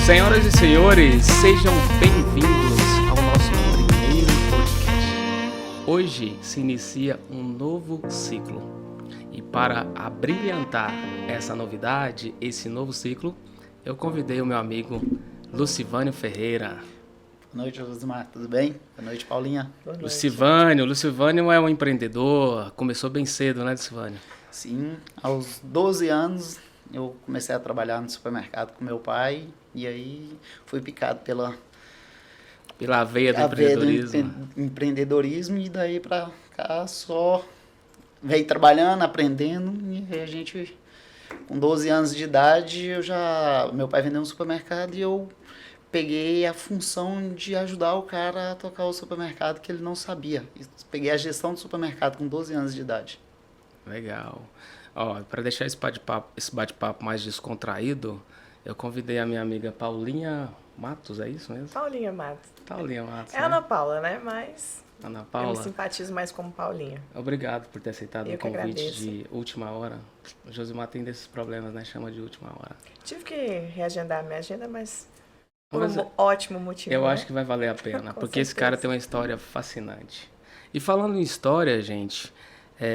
Senhoras e senhores, sejam bem-vindos ao nosso primeiro podcast. Hoje se inicia um novo ciclo. E para abrilhantar essa novidade, esse novo ciclo, eu convidei o meu amigo Lucivânio Ferreira. Boa noite, Josimar. Tudo bem? Boa noite, Paulinha. Boa noite. Lucivânio é um empreendedor, começou bem cedo, né, Lucivânio? Sim, aos 12 anos eu comecei a trabalhar no supermercado com meu pai e aí fui picado pela veia do empreendedorismo e daí pra cá só veio trabalhando, aprendendo e aí a gente, com 12 anos de idade, meu pai vendeu um supermercado e eu peguei a função de ajudar o cara a tocar o supermercado que ele não sabia. Peguei a gestão do supermercado com 12 anos de idade. Legal. Ó, para deixar esse bate-papo mais descontraído, eu convidei a minha amiga Paulinha Matos, é isso mesmo? Paulinha Matos. Paulinha Matos. É, né? Ana Paula, né? Mas Ana Paula. Eu me simpatizo mais como Paulinha. Obrigado por ter aceitado o convite agradeço. De última hora. O Josimar tem desses problemas, né? Chama de última hora. Tive que reagendar a minha agenda, mas por um ótimo motivo. Eu né? acho que vai valer a pena, porque certeza. Esse cara tem uma história fascinante. E falando em história, gente,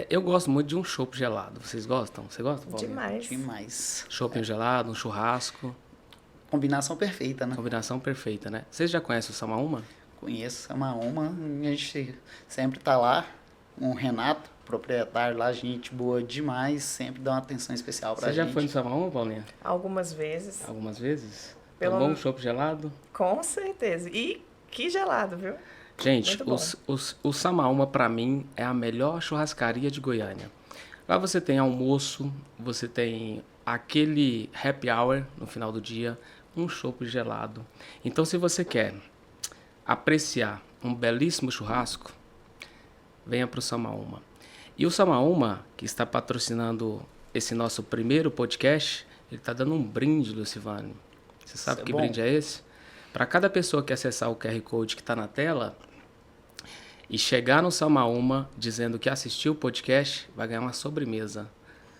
eu gosto muito de um chopp gelado. Vocês gostam? Você gosta, Paulinha? Demais. Demais. Chopp gelado, um churrasco. Combinação perfeita, né? Combinação perfeita, né? Vocês já conhecem o Samaúma? Conheço a Samaúma, a gente sempre tá lá. O Renato, proprietário lá, gente boa demais, sempre dá uma atenção especial pra gente. Você já foi no Samaúma, Paulinha? Algumas vezes. Algumas vezes? Pelo... Tomou um chopp gelado? Com certeza. E que gelado, viu? Gente, o Samaúma, pra mim, é a melhor churrascaria de Goiânia. Lá você tem almoço, você tem aquele happy hour no final do dia, um chopp gelado. Então, se você quer apreciar um belíssimo churrasco, venha para o Samaúma. E o Samaúma, que está patrocinando esse nosso primeiro podcast, ele está dando um brinde, Lucivânio. Você sabe que brinde é esse? Para cada pessoa que acessar o QR Code que está na tela e chegar no Samaúma dizendo que assistiu o podcast, vai ganhar uma sobremesa.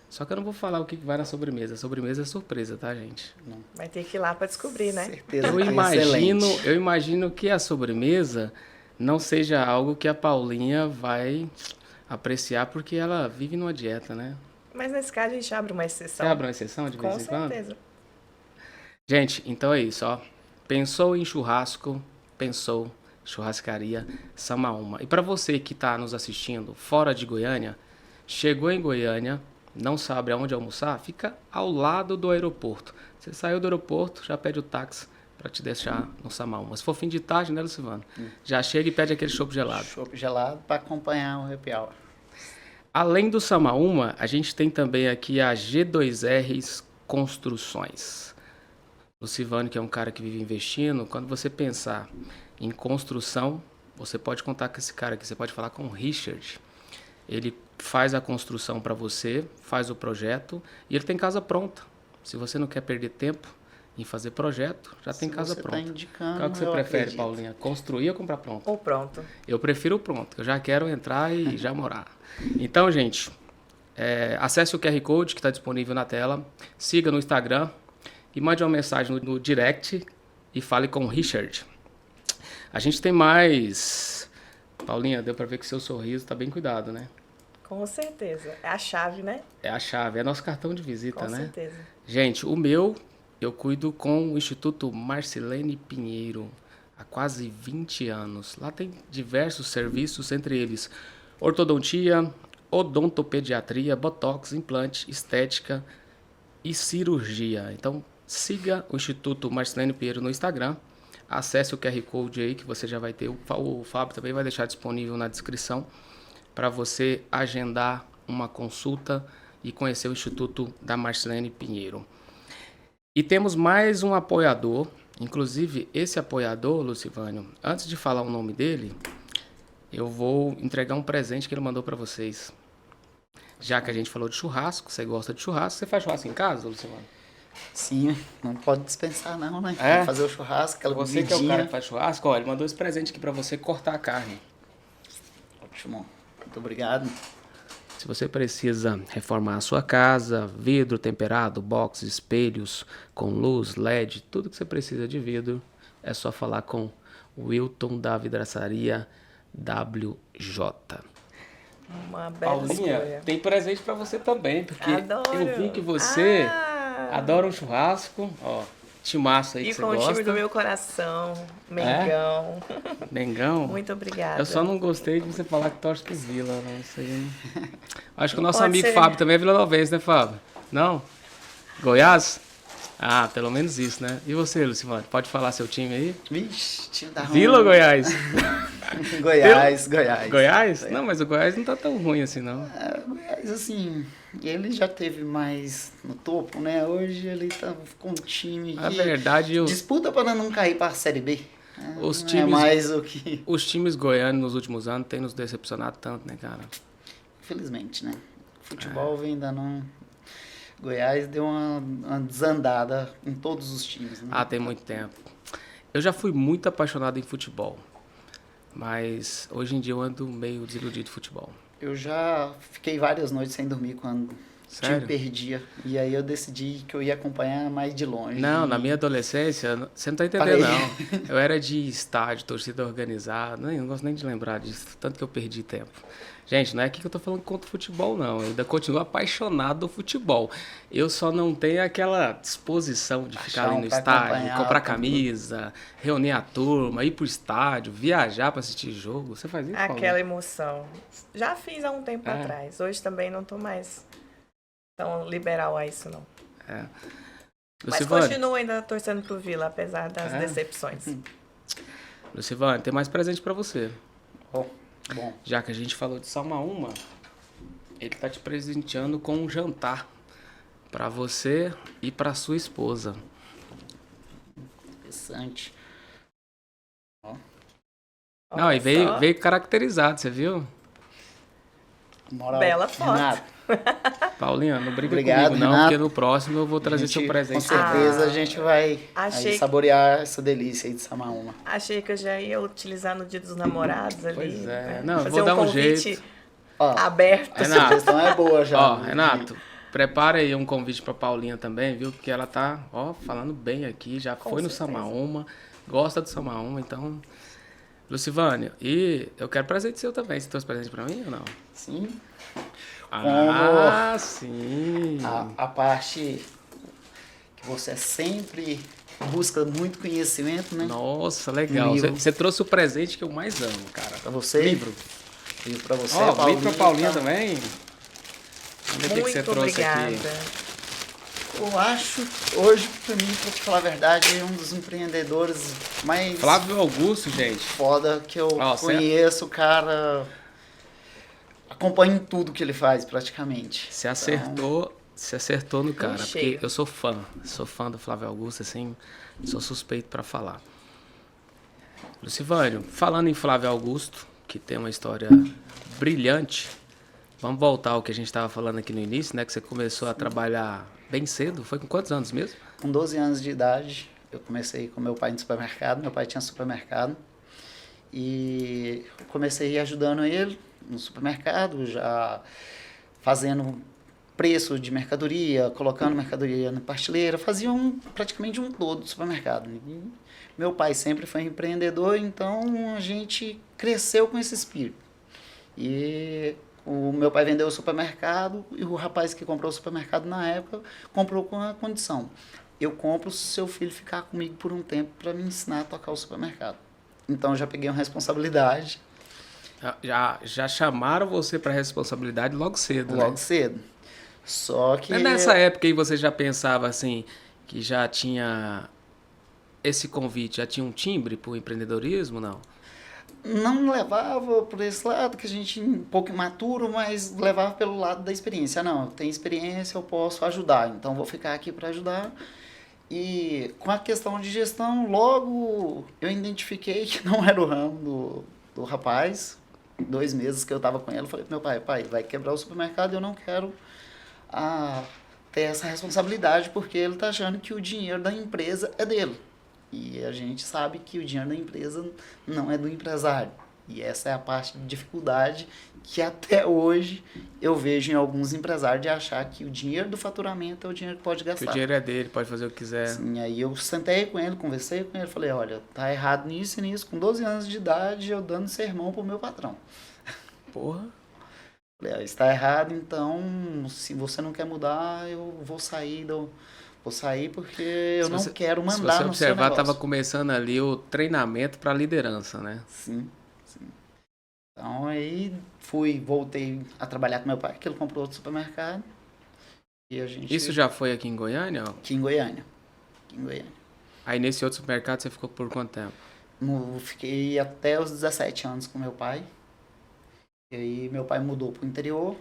Só que eu não vou falar o que vai na sobremesa. A sobremesa é surpresa, tá, gente? Não. Vai ter que ir lá para descobrir, né? Certeza. Eu imagino que a sobremesa não seja algo que a Paulinha vai apreciar, porque ela vive numa dieta, né? Mas nesse caso a gente abre uma exceção. Você abre uma exceção de vez em quando? Com certeza. Gente, então é isso, ó. Pensou em churrasco, pensou churrascaria Samaúma. E para você que está nos assistindo fora de Goiânia, chegou em Goiânia, não sabe aonde almoçar, fica ao lado do aeroporto. Você saiu do aeroporto, já pede o táxi para te deixar no Samaúma. Se for fim de tarde, né, Lucivano? Já chega e pede aquele chopp gelado. Chopp gelado para acompanhar o happy hour. Além do Samaúma, a gente tem também aqui a G2R Construções. Lucivano, que é um cara que vive investindo, quando você pensar em construção, você pode contar com esse cara aqui, você pode falar com o Richard. Ele faz a construção para você, faz o projeto e ele tem casa pronta. Se você não quer perder tempo em fazer projeto, já tem casa pronta. Tá indicando, qual que você prefere, Paulinha? Construir ou comprar pronto? Ou pronto. Eu prefiro o pronto, eu já quero entrar e já morar. Então, gente, acesse o QR Code que está disponível na tela, siga no Instagram e mande uma mensagem no direct e fale com o Richard. A gente tem mais... Paulinha, deu para ver que seu sorriso está bem cuidado, né? Com certeza. É a chave, né? É a chave, é nosso cartão de visita, né? Com certeza. Gente, o meu, eu cuido com o Instituto Marcilene Pinheiro há quase 20 anos. Lá tem diversos serviços, entre eles ortodontia, odontopediatria, botox, implante, estética e cirurgia. Então, siga o Instituto Marcilene Pinheiro no Instagram. Acesse o QR Code aí que você já vai ter. O Fábio também vai deixar disponível na descrição para você agendar uma consulta e conhecer o Instituto da Marcilene Pinheiro. E temos mais um apoiador, inclusive esse apoiador, Lucivânio, antes de falar o nome dele, eu vou entregar um presente que ele mandou para vocês. Já que a gente falou de churrasco, você gosta de churrasco, você faz churrasco em casa, Lucivânio? Sim, não pode dispensar não, né? Fazer o churrasco, aquela Você bebidinha. que é o cara que faz churrasco, olha, ele mandou esse presente aqui para você cortar a carne. Ótimo, muito obrigado. Se você precisa reformar a sua casa, vidro temperado, box, espelhos com luz, LED, tudo que você precisa de vidro, é só falar com o Wilton da Vidraçaria WJ. Uma bela escolha. Tem presente pra você também, porque Adoro. eu vi que você Ah. adora um churrasco, ó, timaço aí que E você com gosta. o time do meu coração, Mengão. Mengão? Muito obrigada. Eu só não gostei de você falar que torce pro Vila, não sei. Acho que o nosso Pode amigo ser. Fábio também é vilanovense, né, Fábio? Não? Goiás? Ah, pelo menos isso, né? E você, Lucimar? Pode falar seu time aí? Vixe, time da Vila ou Goiás? Goiás. Goiás? Não, mas o Goiás não tá tão ruim assim, não. Goiás, assim, ele já teve mais no topo, né? Hoje ele tá com um time Na que verdade, disputa para não cair para a Série B. Os Não é times- mais o que... os times goianos nos últimos anos têm nos decepcionado tanto, né, cara? Infelizmente, né? Futebol vem ainda não... Goiás deu uma desandada em todos os times, né? Ah, tem muito tempo. Eu já fui muito apaixonado em futebol, mas hoje em dia eu ando meio desiludido de futebol. Eu já fiquei várias noites sem dormir quando o Sério? time perdia. E aí eu decidi que eu ia acompanhar mais de longe. Não, E na minha adolescência, você não tá entendendo, Parei. não. Eu era de estádio, torcida organizada, não gosto nem de lembrar disso, tanto que eu perdi tempo. Gente, não é aqui que eu tô falando contra o futebol, não. Eu ainda continuo apaixonado do futebol. Eu só não tenho aquela disposição de ficar ali no pra estádio, acompanhar comprar tudo. camisa, reunir a turma, ir pro estádio, viajar pra assistir jogo. Você faz isso, Paulo? Aquela emoção. Já fiz há um tempo É. atrás. Hoje também não tô mais tão liberal a isso, não. É. Mas Lucivane, continuo ainda torcendo pro Vila, apesar das É? decepções. Lucivane, tem mais presente pra você. Ó, bom, Já que a gente falou de Salmaúma, ele tá te presenteando com um jantar pra você e pra sua esposa. interessante. Não, Olha e veio, só. veio caracterizado, você viu? Moral, Bela foto. Renato, Paulinha, não briga Obrigado, comigo não, Renato. porque no próximo eu vou a trazer gente, seu presente. com certeza Ah. a gente vai Achei- aí saborear essa delícia aí de Samaúma. Achei que eu já ia utilizar no dia dos namorados ali. Pois é. né? Não, eu fazer vou um dar um convite jeito. Ó, aberto. a Renato, sugestão é boa já. ó, Renato, prepara aí um convite pra Paulinha também, viu? Porque ela tá, ó, falando bem aqui, já Com foi no certeza. Samaúma, gosta do Samaúma, então... Lucivânia, e eu quero presente seu também. Você trouxe presente pra mim ou não? Sim. Ah, sim. A parte que você sempre busca muito conhecimento, né? Nossa, legal. Livro. Você trouxe o presente que eu mais amo, cara. Pra você. Livro. Livro pra você, Ó, livro pra Paulinha tá? também. Vamos ver o que Muito você trouxe obrigada. aqui. Eu acho, hoje, pra mim, pra te falar a verdade, é um dos empreendedores mais Flávio Augusto, gente. foda que eu Ó, conheço, o cara. Acompanho tudo que ele faz, praticamente. Você acertou no cara, cheio. porque eu sou fã do Flávio Augusto, assim, sou suspeito pra falar. Lucivânio, falando em Flávio Augusto, que tem uma história brilhante, vamos voltar ao que a gente estava falando aqui no início, né? Que você começou a trabalhar bem cedo, foi com quantos anos mesmo? Com 12 anos de idade, eu comecei com meu pai no supermercado. Meu pai tinha supermercado. E comecei a ir ajudando ele no supermercado, já fazendo preço de mercadoria, colocando mercadoria na prateleira, fazia praticamente um todo do supermercado. E meu pai sempre foi empreendedor, então a gente cresceu com esse espírito. E o meu pai vendeu o supermercado e o rapaz que comprou o supermercado na época comprou com a condição: eu compro se seu filho ficar comigo por um tempo para me ensinar a tocar o supermercado. Então eu já peguei uma responsabilidade Já chamaram você para responsabilidade logo cedo, logo né? cedo. Só que Mas nessa época aí você já pensava assim, que já tinha esse convite, já tinha um timbre pro empreendedorismo, não? não levava por esse lado, que a gente um pouco imaturo, mas levava pelo lado da experiência. Não, eu tenho experiência, eu posso ajudar, então vou ficar aqui para ajudar. E com a questão de gestão, logo eu identifiquei que não era o ramo do rapaz. 2 meses que eu estava com ele, eu falei pro meu pai: pai, vai quebrar o supermercado e eu não quero ter essa responsabilidade, porque ele está achando que o dinheiro da empresa é dele. E a gente sabe que o dinheiro da empresa não é do empresário. E essa é a parte de dificuldade que até hoje eu vejo em alguns empresários de achar que o dinheiro do faturamento é o dinheiro que pode Que o gastar. dinheiro é dele, pode fazer o que quiser. Sim, aí eu sentei com ele, conversei com ele, falei, olha, tá errado nisso e nisso. Com 12 anos de idade, eu dando sermão pro meu patrão. Porra. Falei, está errado, então, se você não quer mudar, eu vou sair porque eu não quero mandar se no você seu observar, negócio. estava começando ali o treinamento para liderança, né? Sim. Então aí voltei a trabalhar com meu pai, que ele comprou outro supermercado. E a gente... Isso já foi aqui em Goiânia? Ó? Aqui em Goiânia. Aí nesse outro supermercado você ficou por quanto tempo? Fiquei até os 17 anos com meu pai. E aí meu pai mudou pro interior.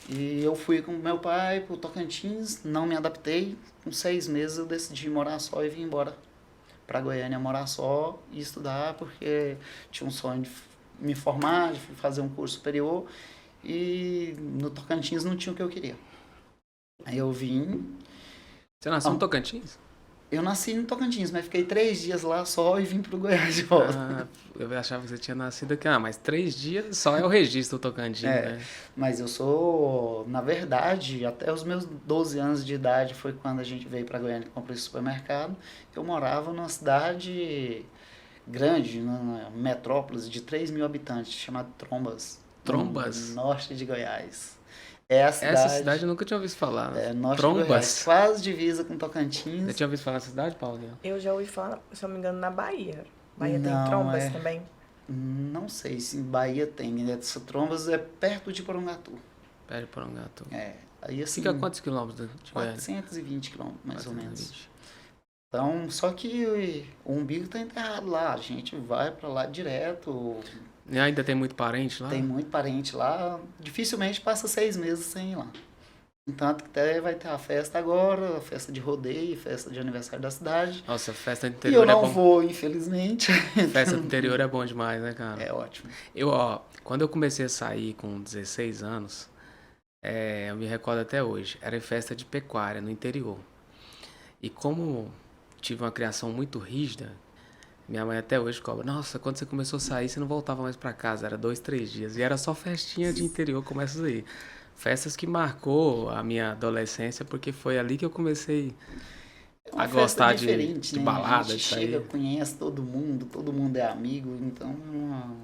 E eu fui com meu pai pro Tocantins, não me adaptei. Com 6 meses eu decidi morar só e vim embora pra Goiânia morar só e estudar, porque tinha um sonho de me formar, de fazer um curso superior. E no Tocantins não tinha o que eu queria. Aí eu vim... Você nasceu no Tocantins? Eu nasci no Tocantins, mas fiquei 3 dias lá só e vim pro Goiás de volta. Ah, eu achava que você tinha nascido aqui. Ah, mas 3 dias só é o registro do Tocantins, né? Mas eu sou, na verdade, até os meus 12 anos de idade foi quando a gente veio pra Goiânia e comprou esse supermercado. Eu morava numa cidade grande, numa metrópole de 3 mil habitantes, chamada Trombas. Trombas? No norte de Goiás. É a cidade, essa cidade eu nunca tinha ouvido falar. norte Trombas? de Goiás, quase divisa com Tocantins. Você tinha ouvido falar dessa cidade, Paulinho? Eu já ouvi falar, se eu não me engano, na Bahia. Bahia Não, tem Trombas também? Não sei se em Bahia tem. Essa Trombas é perto de Porongatu. Perto de Porongatu. Aí assim... Fica a quantos quilômetros de Goiânia? 420 quilômetros, mais 420. ou menos. Então, só que o umbigo tá enterrado lá. A gente vai pra lá direto. E ainda tem muito parente lá? Tem muito parente lá. Dificilmente passa 6 meses sem ir lá. Tanto que até vai ter a festa agora, a festa de rodeio, festa de aniversário da cidade. Nossa, festa do E interior eu não é bom. vou, infelizmente. Festa do interior é bom demais, né, cara? É ótimo. Quando eu comecei a sair com 16 anos, eu me recordo até hoje, era em festa de pecuária no interior. E como tive uma criação muito rígida, minha mãe até hoje cobra, nossa, quando você começou a sair, você não voltava mais pra casa, era 2, 3 dias. E era só festinha de interior como essas aí. Festas que marcou a minha adolescência, porque foi ali que eu comecei a gostar de balada, a gente chega, conhece todo mundo é amigo, então é uma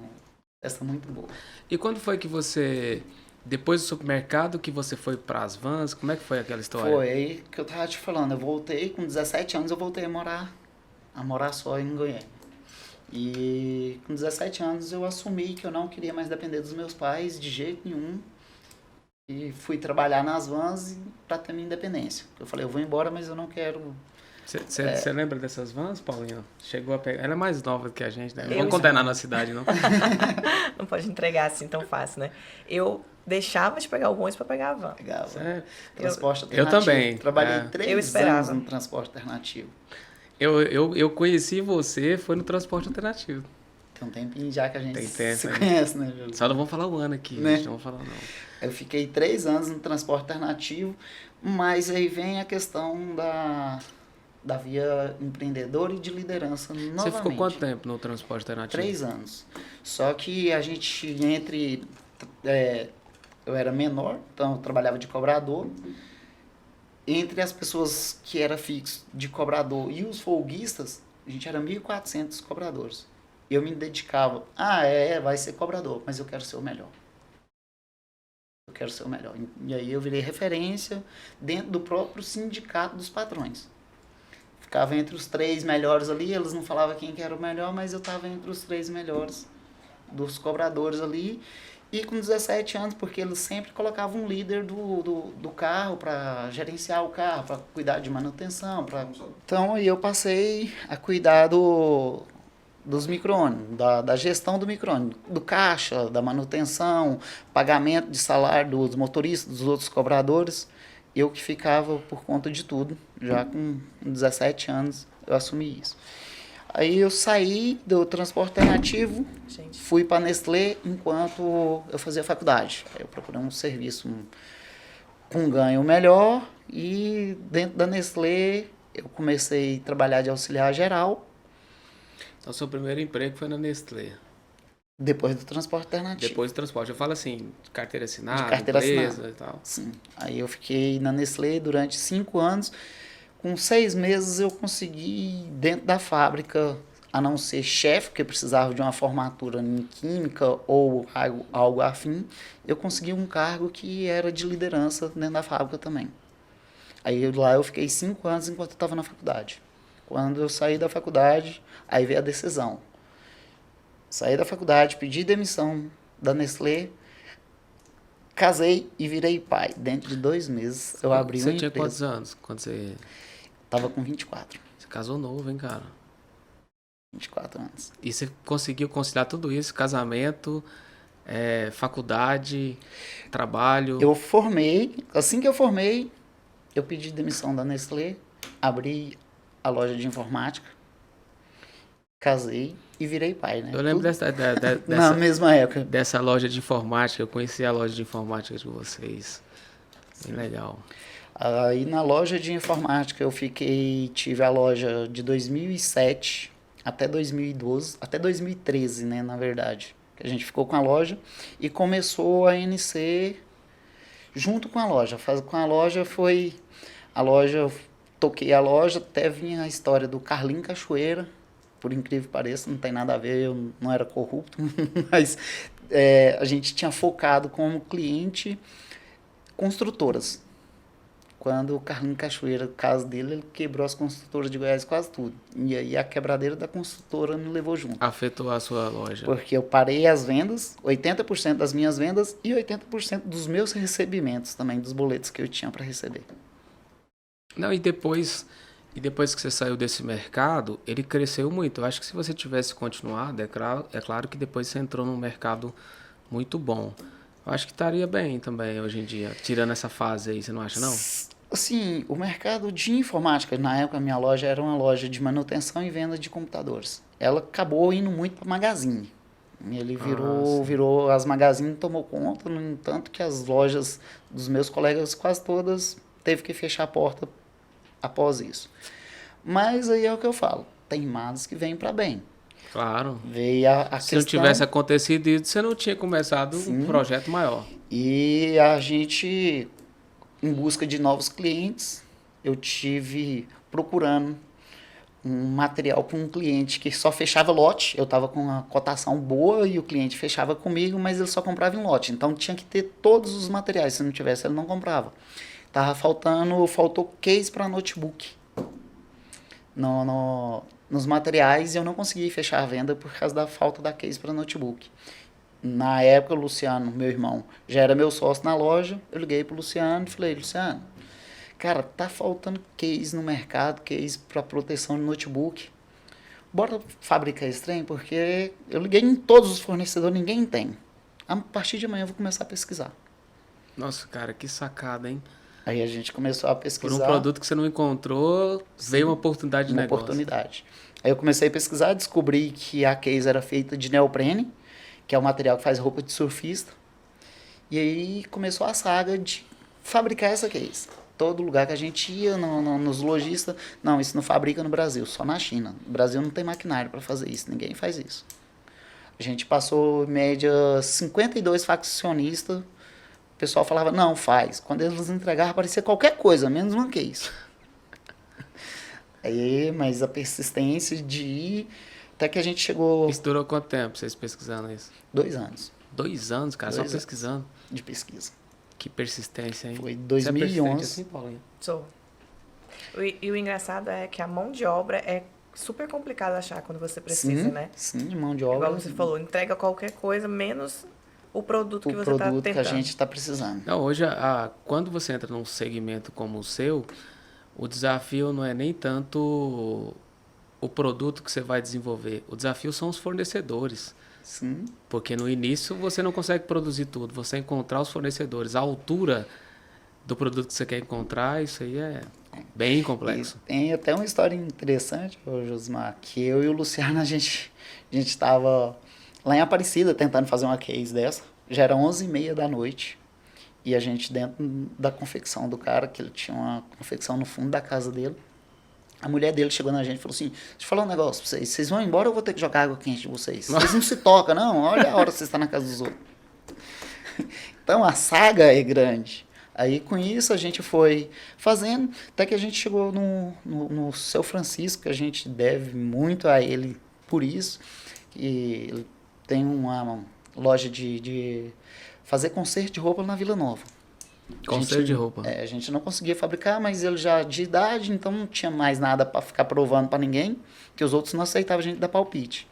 festa muito boa. E quando foi que você, depois do supermercado, que você foi para as vans, como é que foi aquela história? Foi aí que eu tava te falando, eu voltei, com 17 anos eu voltei a morar só em Goiânia. E com 17 anos eu assumi que eu não queria mais depender dos meus pais de jeito nenhum. E fui trabalhar nas vans para ter minha independência. Eu falei, eu vou embora, mas eu não quero... Você lembra dessas vans, Paulinho? Chegou a pegar... Ela é mais nova que a gente, né? Não vamos condenar na cidade, não. Não pode entregar assim tão fácil, né? Eu deixava de pegar o ônibus para pegar a van. Pegava. Certo. Transporte alternativo. Eu também. Trabalhei 3 anos no transporte alternativo. Eu conheci você, foi no transporte alternativo. Tem um tempinho já que a gente se né? conhece, né, Júlio? Só não vamos falar o ano aqui, né? Gente, não vamos falar não. Eu fiquei 3 anos no transporte alternativo, mas aí vem a questão da via empreendedora e de liderança novamente. Você ficou quanto tempo no transporte alternativo? 3 anos. Só que a gente, eu era menor, então eu trabalhava de cobrador. Entre as pessoas que era fixo de cobrador e os folguistas, a gente era 1.400 cobradores. Eu me dedicava, vai ser cobrador, mas eu quero ser o melhor. Eu quero ser o melhor. E aí eu virei referência dentro do próprio sindicato dos patrões. Ficava entre os 3 melhores ali, eles não falavam quem que era o melhor, mas eu estava entre os 3 melhores dos cobradores ali. E com 17 anos, porque eles sempre colocavam um líder do carro para gerenciar o carro, para cuidar de manutenção. Então aí eu passei a cuidar dos micro-ônibus, da gestão do micro-ônibus, do caixa, da manutenção, pagamento de salário dos motoristas, dos outros cobradores. Eu que ficava por conta de tudo, já com 17 anos eu assumi isso. Aí eu saí do transporte alternativo, fui para a Nestlé enquanto eu fazia faculdade. Aí eu procurei um serviço com ganho melhor e dentro da Nestlé eu comecei a trabalhar de auxiliar geral. Então seu primeiro emprego foi na Nestlé? Depois do transporte alternativo. Depois do transporte. Eu falo assim, de carteira assinada, De carteira empresa assinada. e tal. Sim. Aí eu fiquei na Nestlé durante 5 anos. Com 6 meses eu consegui, dentro da fábrica, a não ser chefe, porque precisava de uma formatura em química ou algo afim, eu consegui um cargo que era de liderança dentro da fábrica também. Aí lá eu fiquei 5 anos enquanto eu estava na faculdade. Quando eu saí da faculdade, aí veio a decisão. Saí da faculdade, pedi demissão da Nestlé, casei e virei pai. Dentro de 2 meses eu abri uma Você tinha empresa. quantos anos quando você... Tava com 24. Você casou novo, hein, cara? 24 anos. E você conseguiu conciliar tudo isso? Casamento, faculdade, trabalho? Eu formei, assim que eu formei, eu pedi demissão da Nestlé, abri a loja de informática, casei e virei pai, né? Eu lembro Na mesma época. dessa loja de informática. Eu conheci a loja de informática de vocês. Bem legal. Aí na loja de informática eu tive a loja de 2007 até 2012, até 2013, né, na verdade. Que a gente ficou com a loja e começou a NC junto com a loja. Com a loja toquei a loja, até vinha a história do Carlinho Cachoeira, por incrível que pareça, não tem nada a ver, eu não era corrupto, mas a gente tinha focado como cliente construtoras. Quando o Carlinho Cachoeira, o caso dele, ele quebrou as construtoras de Goiás quase tudo. E aí a quebradeira da construtora me levou junto. Afetou a sua loja. Porque eu parei as vendas, 80% das minhas vendas e 80% dos meus recebimentos também, dos boletos que eu tinha para receber. Não, e depois que você saiu desse mercado, ele cresceu muito. Eu acho que se você tivesse continuado, é claro que depois você entrou num mercado muito bom. Eu acho que estaria bem também hoje em dia, tirando essa fase aí, você não acha, não? Assim, o mercado de informática, na época a minha loja era uma loja de manutenção e venda de computadores. Ela acabou indo muito para Magazine. Ele virou, as Magazine tomou conta, no entanto que as lojas dos meus colegas quase todas teve que fechar a porta após isso. Mas aí é o que eu falo, tem males que vêm para bem. Claro. Veio a Se não tivesse acontecido isso, você não tinha começado um projeto maior. E a gente, em busca de novos clientes, eu tive procurando um material com um cliente que só fechava lote. Eu estava com uma cotação boa e o cliente fechava comigo, mas ele só comprava em lote. Então tinha que ter todos os materiais. Se não tivesse, ele não comprava. Faltou case para notebook nos materiais e eu não consegui fechar a venda por causa da falta da case para notebook. Na época, o Luciano, meu irmão, já era meu sócio na loja. Eu liguei pro Luciano e falei, Luciano, cara, tá faltando case no mercado, case para proteção de notebook. Bora fabricar esse trem, porque eu liguei em todos os fornecedores, ninguém tem. A partir de amanhã eu vou começar a pesquisar. Nossa, cara, que sacada, hein? Aí a gente começou a pesquisar. Por um produto que você não encontrou, veio uma oportunidade de negócio. Oportunidade. Aí eu comecei a pesquisar, descobri que a case era feita de neoprene, que é o material que faz roupa de surfista. E aí começou a saga de fabricar essa case. Todo lugar que a gente ia, nos lojistas, não, isso não fabrica no Brasil, só na China. No Brasil não tem maquinário para fazer isso, ninguém faz isso. A gente passou, em média, 52 faccionistas. O pessoal falava, não, faz. Quando eles entregavam, parecia qualquer coisa, menos uma case. Aí, mas a persistência de ir, até que a gente chegou... Isso durou quanto tempo, vocês pesquisando isso? 2 anos. 2 anos, cara, só pesquisando. De pesquisa. Que persistência, hein? Foi Você é 2011. assim, Paulinho? Sou. E o engraçado é que a mão de obra é super complicado achar quando você precisa, né? Sim, mão de obra. Igual você falou, entrega qualquer coisa, menos o produto que você está tentando. O produto que a gente está precisando. Não, hoje, quando você entra num segmento como o seu, o desafio não é nem tanto o produto que você vai desenvolver. O desafio são os fornecedores. Sim. Porque no início você não consegue produzir tudo. Você encontrar os fornecedores, a altura do produto que você quer encontrar, isso aí é bem complexo. E tem até uma história interessante, Josmar, que eu e o Luciano, a gente estava lá em Aparecida tentando fazer uma case dessa. Já era 11h30 da noite. E a gente dentro da confecção do cara, que ele tinha uma confecção no fundo da casa dele. A mulher dele chegou na gente e falou assim, deixa eu falar um negócio pra vocês. Vocês vão embora ou eu vou ter que jogar água quente de vocês? Vocês não se tocam, não. Olha a hora que vocês estão na casa dos outros. Então, a saga é grande. Aí, com isso, a gente foi fazendo, até que a gente chegou no Seu Francisco, que a gente deve muito a ele por isso. Que ele tem uma loja de fazer conserto de roupa na Vila Nova. Conserto de roupa. A gente não conseguia fabricar, mas ele já de idade, então não tinha mais nada para ficar provando para ninguém, que os outros não aceitavam a gente dar palpite.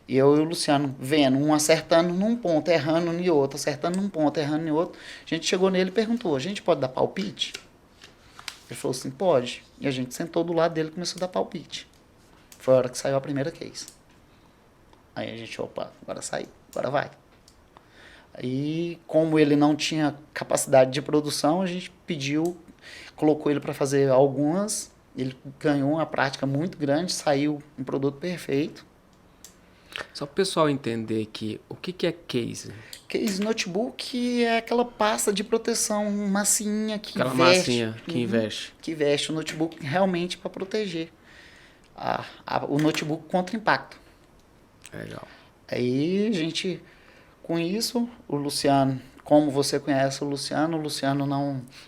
E eu e o Luciano vendo, um acertando num ponto, errando em outro, acertando num ponto, errando em outro. A gente chegou nele e perguntou, a gente pode dar palpite? Ele falou assim, pode. E a gente sentou do lado dele e começou a dar palpite. Foi a hora que saiu a primeira case. Aí a gente, opa, agora saiu, agora vai. Aí, como ele não tinha capacidade de produção, a gente pediu, colocou ele para fazer algumas. Ele ganhou uma prática muito grande, saiu um produto perfeito. Só para o pessoal entender que o que é case? Case notebook é aquela pasta de proteção massinha que Aquela veste. massinha que investe. Que veste o notebook realmente para proteger o notebook contra impacto. Legal. Aí a gente, com isso, o Luciano, como você conhece o Luciano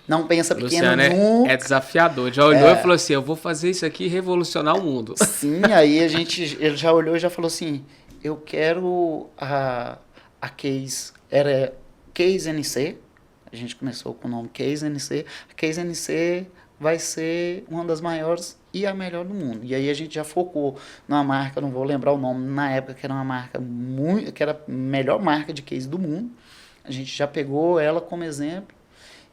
não pensa pequeno Luciano nunca. é desafiador. Já olhou e falou assim, eu vou fazer isso aqui e revolucionar o mundo. Sim, aí ele já olhou e já falou assim, eu quero a Case, era Case NC, a gente começou com o nome Case NC, a Case NC vai ser uma das maiores e a melhor do mundo. E aí a gente já focou numa marca, não vou lembrar o nome, na época que era uma marca que era a melhor marca de case do mundo. A gente já pegou ela como exemplo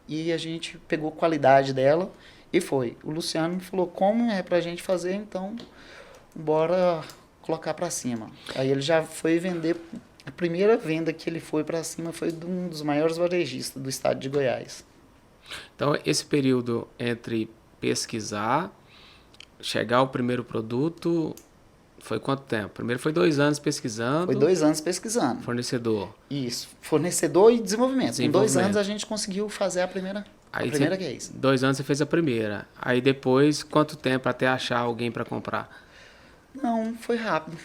e a gente pegou qualidade dela e foi. O Luciano falou como é pra gente fazer, então bora colocar pra cima. Aí ele já foi vender, a primeira venda que ele foi pra cima foi de um dos maiores varejistas do estado de Goiás. Então, esse período entre pesquisar, chegar ao primeiro produto, foi quanto tempo? Primeiro foi 2 anos pesquisando. Foi 2 anos pesquisando. Fornecedor. Isso, fornecedor e desenvolvimento. Com 2 anos a gente conseguiu fazer a primeira case. 2 anos você fez a primeira. Aí depois, quanto tempo até achar alguém para comprar? Não, foi rápido.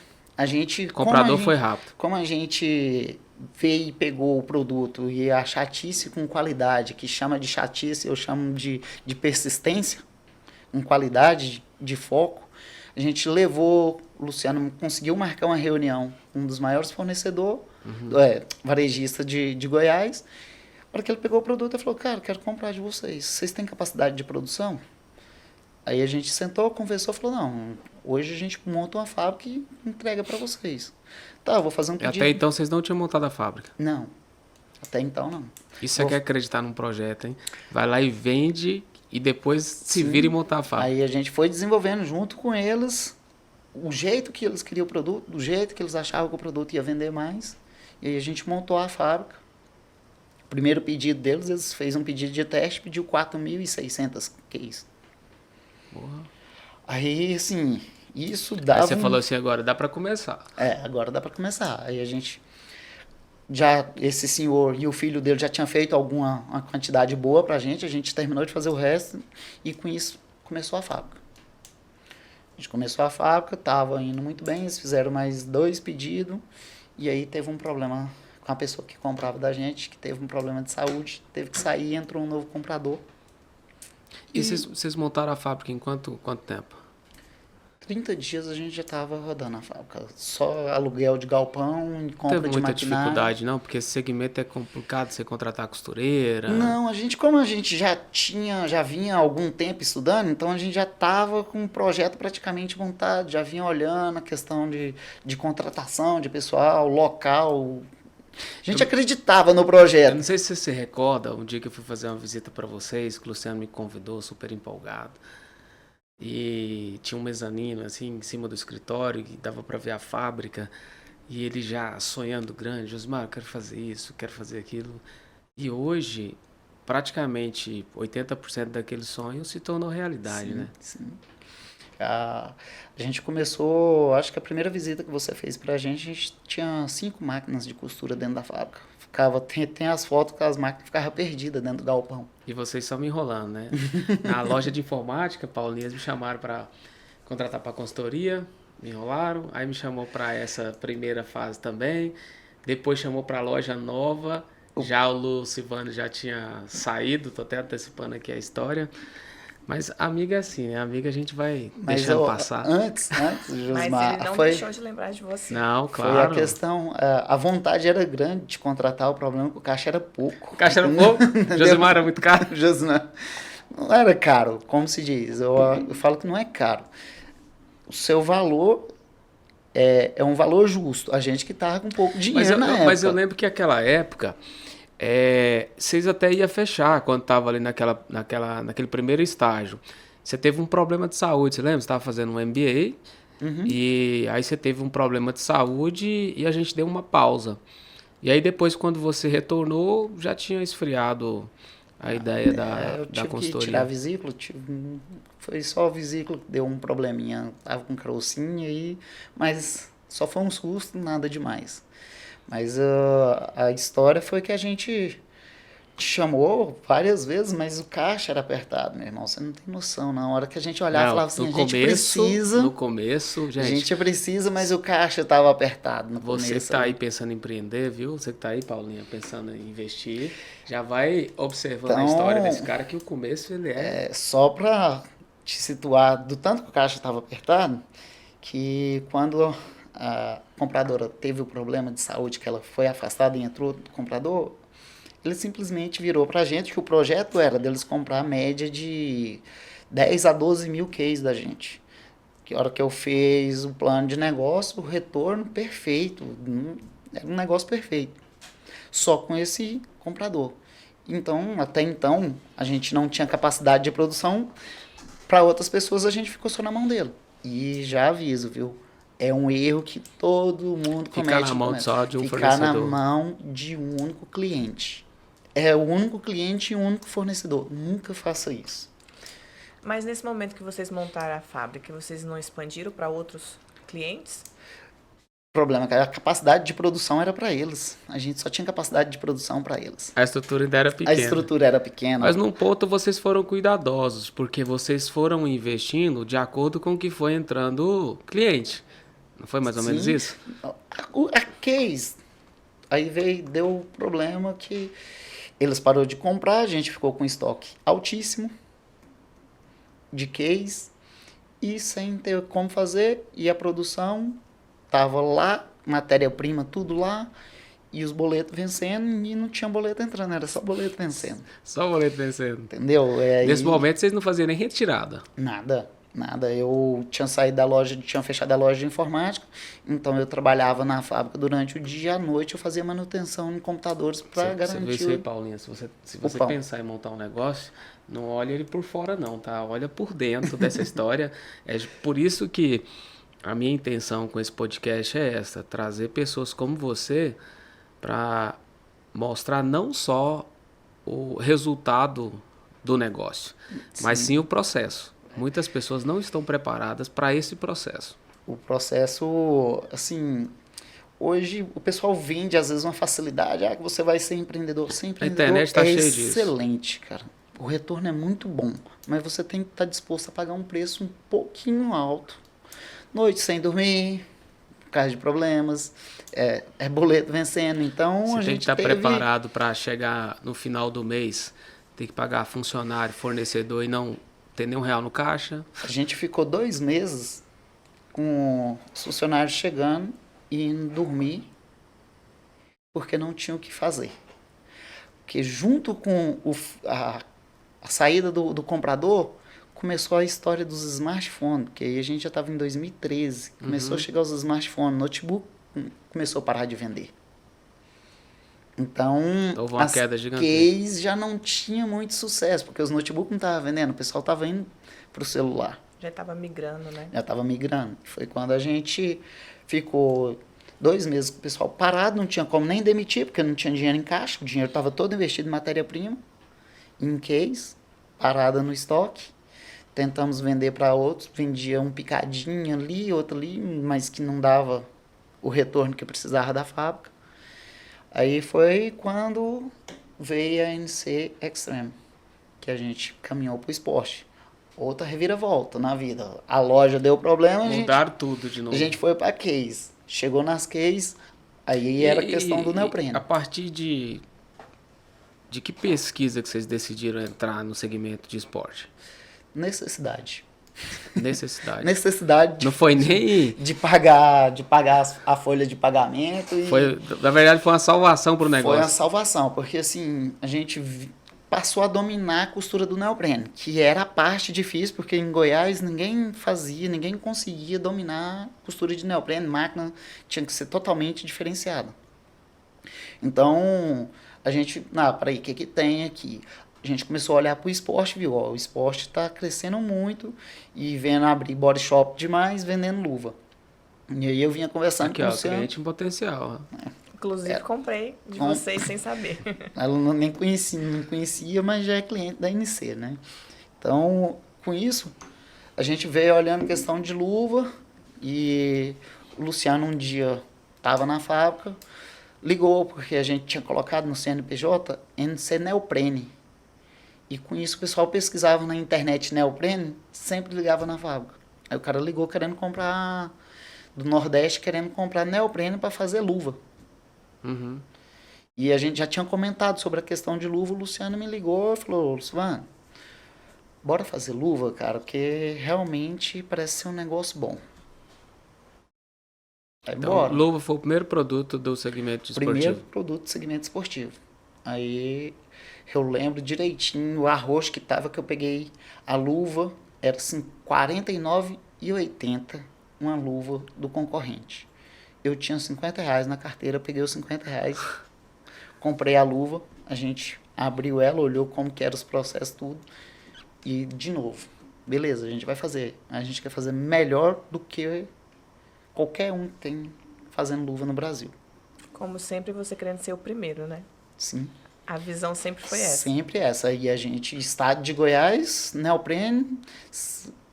Comprador foi rápido. Como a gente veio e pegou o produto e a chatice com qualidade, que chama de chatice, eu chamo de persistência, com qualidade, de foco, a gente levou, o Luciano conseguiu marcar uma reunião com um dos maiores fornecedores, varejista de Goiás. Na hora que ele pegou o produto, ele falou, cara, quero comprar de vocês. Vocês têm capacidade de produção? Aí a gente sentou, conversou, falou, não, hoje a gente monta uma fábrica e entrega para vocês. Tá, eu vou fazer um pedido. Até então vocês não tinham montado a fábrica? Não, até então não. Isso você quer acreditar num projeto, hein? Vai lá e vende e depois se vira e montar a fábrica. Aí a gente foi desenvolvendo junto com eles o jeito que eles queriam o produto, do jeito que eles achavam que o produto ia vender mais. E aí a gente montou a fábrica. O primeiro pedido deles, eles fez um pedido de teste, pediu 4.600 cases. Porra. Aí, assim, isso dava... Aí você falou assim, agora dá para começar. Agora dá para começar. Aí a gente... esse senhor e o filho dele já tinham feito uma quantidade boa pra gente, a gente terminou de fazer o resto e com isso começou a fábrica. A gente começou a fábrica, tava indo muito bem, eles fizeram mais 2 pedidos e aí teve um problema com a pessoa que comprava da gente, que teve um problema de saúde, teve que sair e entrou um novo comprador. E vocês montaram a fábrica em quanto tempo? 30 dias a gente já estava rodando a fábrica. Só aluguel de galpão e compra de maquinário. Teve muita dificuldade, não? Porque esse segmento é complicado, você contratar costureira. Não, como a gente já vinha há algum tempo estudando, então a gente já estava com o projeto praticamente montado, já vinha olhando a questão de contratação de pessoal, local. A gente acreditava no projeto. Eu não sei se você se recorda, um dia que eu fui fazer uma visita para vocês, que o Luciano me convidou, super empolgado. E tinha um mezanino assim em cima do escritório e dava para ver a fábrica e ele já sonhando grande, Osmar, eu quero fazer isso, quero fazer aquilo. E hoje, praticamente 80% daquele sonho se tornou realidade, sim, né? Sim. A gente começou, acho que a primeira visita que você fez pra gente tinha 5 máquinas de costura dentro da fábrica. Tem as fotos que as máquinas ficavam perdidas dentro do galpão. E vocês só me enrolando, né? Na loja de informática, Paulinhas me chamaram para contratar para consultoria, me enrolaram, aí me chamou para essa primeira fase também, depois chamou para a loja nova, já o Lucivano já tinha saído, tô até antecipando aqui a história. Mas amiga é assim, né? Amiga a gente vai deixando passar. Antes, Josmar, Mas ele não deixou de lembrar de você. Não, claro. Foi a questão, a vontade era grande de contratar, o problema é que o caixa era pouco. O caixa era pouco? Josimar era muito caro? Josimar, não era caro, como se diz. Eu falo que não é caro. O seu valor é um valor justo. A gente que tava com pouco dinheiro na época. Mas eu lembro que naquela época, vocês até iam fechar quando tava ali naquele primeiro estágio. Você teve um problema de saúde, você lembra? Você estava fazendo um MBA e aí você teve um problema de saúde e a gente deu uma pausa. E aí depois, quando você retornou, já tinha esfriado a ideia da eu tive consultoria. que tirar a vesícula, foi só a vesícula que deu um probleminha, tava com carocinha aí, mas só foi um susto, nada demais. Mas a história foi que a gente te chamou várias vezes, mas o caixa era apertado, meu irmão, você não tem noção. Na hora que a gente olhava, falava assim, a gente precisa... No começo, gente... A gente precisa, mas o caixa estava apertado no Você começo. Você que tá aí pensando em empreender, viu? Você que tá aí, Paulinha, pensando em investir, já vai observando a história desse cara, que o começo ele só para te situar, do tanto que o caixa estava apertado, que quando a compradora teve o problema de saúde, que ela foi afastada e entrou do comprador, ele simplesmente virou pra gente que o projeto era deles comprar a média de 10 a 12 mil cases da gente. Que a hora que eu fiz o plano de negócio, o retorno perfeito, era um negócio perfeito. Só com esse comprador. Então, até então, a gente não tinha capacidade de produção. Para outras pessoas, a gente ficou só na mão dele. E já aviso, viu? É um erro que todo mundo comete. Ficar na mão só de um fornecedor. Ficar na mão de um único cliente. É o único cliente e o único fornecedor. Nunca faça isso. Mas nesse momento que vocês montaram a fábrica, vocês não expandiram para outros clientes? O problema é que a capacidade de produção era para eles. A gente só tinha capacidade de produção para eles. A estrutura ainda era pequena. A estrutura era pequena. Mas num ponto vocês foram cuidadosos, porque vocês foram investindo de acordo com o que foi entrando cliente. Não foi mais ou menos isso? A case, aí deu problema que eles pararam de comprar, a gente ficou com estoque altíssimo de case e sem ter como fazer, e a produção tava lá, matéria-prima tudo lá, e os boletos vencendo, e não tinha boleto entrando, era só boleto vencendo. Só boleto vencendo. Entendeu? Nesse momento vocês não faziam nem retirada. Nada. Eu tinha saído da loja, tinha fechado a loja de informática, então eu trabalhava na fábrica durante o dia e à noite eu fazia manutenção em computadores para garantir. Você vê isso aí, Paulinha, se você pensar em montar um negócio, não olha ele por fora não, tá? Olha por dentro dessa história. É por isso que a minha intenção com esse podcast é essa, trazer pessoas como você para mostrar não só o resultado do negócio, mas sim o processo. Muitas pessoas não estão preparadas para esse processo. O processo, assim, hoje o pessoal vende às vezes uma facilidade, que você vai ser empreendedor. Ser empreendedor a internet está cheia disso. Excelente, cara. O retorno é muito bom, mas você tem que estar disposto a pagar um preço um pouquinho alto. Noite sem dormir, por causa de problemas, boleto vencendo, então você a gente tem que estar preparado para chegar no final do mês, ter que pagar funcionário, fornecedor e não ter nenhum real no caixa. A gente ficou 2 meses com os funcionários chegando e indo dormir porque não tinham o que fazer. Porque junto com a saída do comprador, começou a história dos smartphones, porque aí a gente já estava em 2013, começou a chegar os smartphones, notebook começou a parar de vender. Então, houve uma queda gigantesca. Case já não tinha muito sucesso, porque os notebooks não estavam vendendo, o pessoal estava indo para o celular. Já estava migrando, né? Já estava migrando. Foi quando a gente ficou 2 meses com o pessoal parado, não tinha como nem demitir, porque não tinha dinheiro em caixa, o dinheiro estava todo investido em matéria-prima, em case, parada no estoque. Tentamos vender para outros, vendia um picadinho ali, outro ali, mas que não dava o retorno que precisava da fábrica. Aí foi quando veio a NC Extreme, que a gente caminhou pro esporte. Outra reviravolta na vida. A loja deu problema, Mudaram tudo de a novo. gente foi pra case. Chegou nas case, aí era questão do A neopreno. partir de que pesquisa que vocês decidiram entrar no segmento de esporte? Necessidade. Necessidade. Necessidade Não foi nem... de pagar a folha de pagamento. E Na verdade, foi uma salvação pro foi uma negócio. salvação, porque assim, a gente passou a dominar a costura do neoprene, que era a parte difícil, porque em Goiás ninguém conseguia dominar a costura de neoprene, máquina tinha que ser totalmente diferenciada. Então, a gente, peraí, o que tem aqui? A gente começou a olhar para o esporte, viu? Ó, o esporte está crescendo muito e vendo abrir body shop demais, vendendo luva. E aí eu vinha conversando Aqui, com o ó, Luciano. cliente em potencial. Inclusive, comprei de vocês sem saber. Ela nem conhecia, mas já é cliente da NC, né? Então, com isso, a gente veio olhando questão de luva e o Luciano um dia estava na fábrica, ligou porque a gente tinha colocado no CNPJ NC Neoprene. E com isso o pessoal pesquisava na internet neoprene, sempre ligava na fábrica. Aí o cara ligou querendo comprar, do Nordeste, querendo comprar neoprene para fazer luva. Uhum. E a gente já tinha comentado sobre a questão de luva, o Luciano me ligou e falou, Luciano, bora fazer luva, cara, porque realmente parece ser um negócio bom. Aí Então, bora. luva foi o primeiro produto do segmento esportivo. Primeiro produto do segmento esportivo. Aí eu lembro direitinho o arroz que tava, que eu peguei a luva, era assim, R$ 49,80 uma luva do concorrente. Eu tinha R$ 50 na carteira, eu peguei os R$ 50, comprei a luva, a gente abriu ela, olhou como que eram os processos, tudo, e de novo, beleza, a gente vai fazer. A gente quer fazer melhor do que qualquer um que tem fazendo luva no Brasil. Como sempre, você querendo ser o primeiro, né? Sim. A visão sempre foi essa. Sempre essa. E a gente, estado de Goiás, neoprene,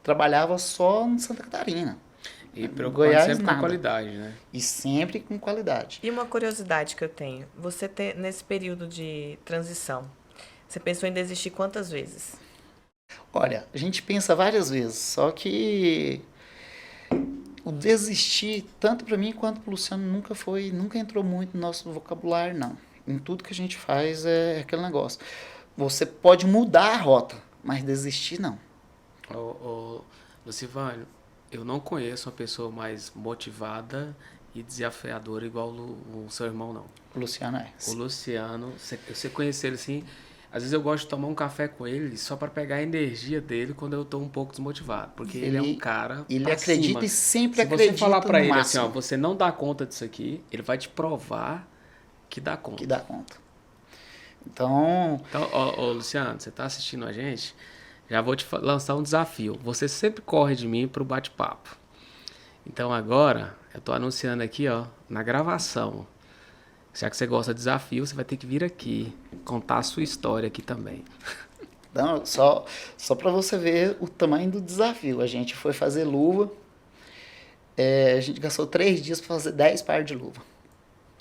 trabalhava só em Santa Catarina. E preocupado Goiás, sempre com nada. a qualidade, né? E sempre com qualidade. E uma curiosidade que eu tenho. Você nesse período de transição, você pensou em desistir quantas vezes? Olha, a gente pensa várias vezes, só que o desistir, tanto para mim quanto para o Luciano, nunca entrou muito no nosso vocabulário, não. Em tudo que a gente faz é aquele negócio. Você pode mudar a rota, mas desistir não. Lucivânio, eu não conheço uma pessoa mais motivada e desafiadora igual o seu irmão, não. O Luciano é. O Luciano, você conhece ele assim, às vezes eu gosto de tomar um café com ele só para pegar a energia dele quando eu tô um pouco desmotivado, porque ele é um cara Ele pra acredita cima. e sempre Se acredita você falar para no ele assim, máximo. ó, você não dá conta disso aqui, ele vai te provar que dá conta. Que dá conta. Então, Então, Luciano, você tá assistindo a gente? Já vou te lançar um desafio. Você sempre corre de mim pro bate-papo. Então agora, eu tô anunciando aqui, ó, na gravação. Já que você gosta de desafio, você vai ter que vir aqui, contar a sua história aqui também. não, só para você ver o tamanho do desafio. A gente foi fazer luva, a gente gastou 3 dias para fazer 10 pares de luva,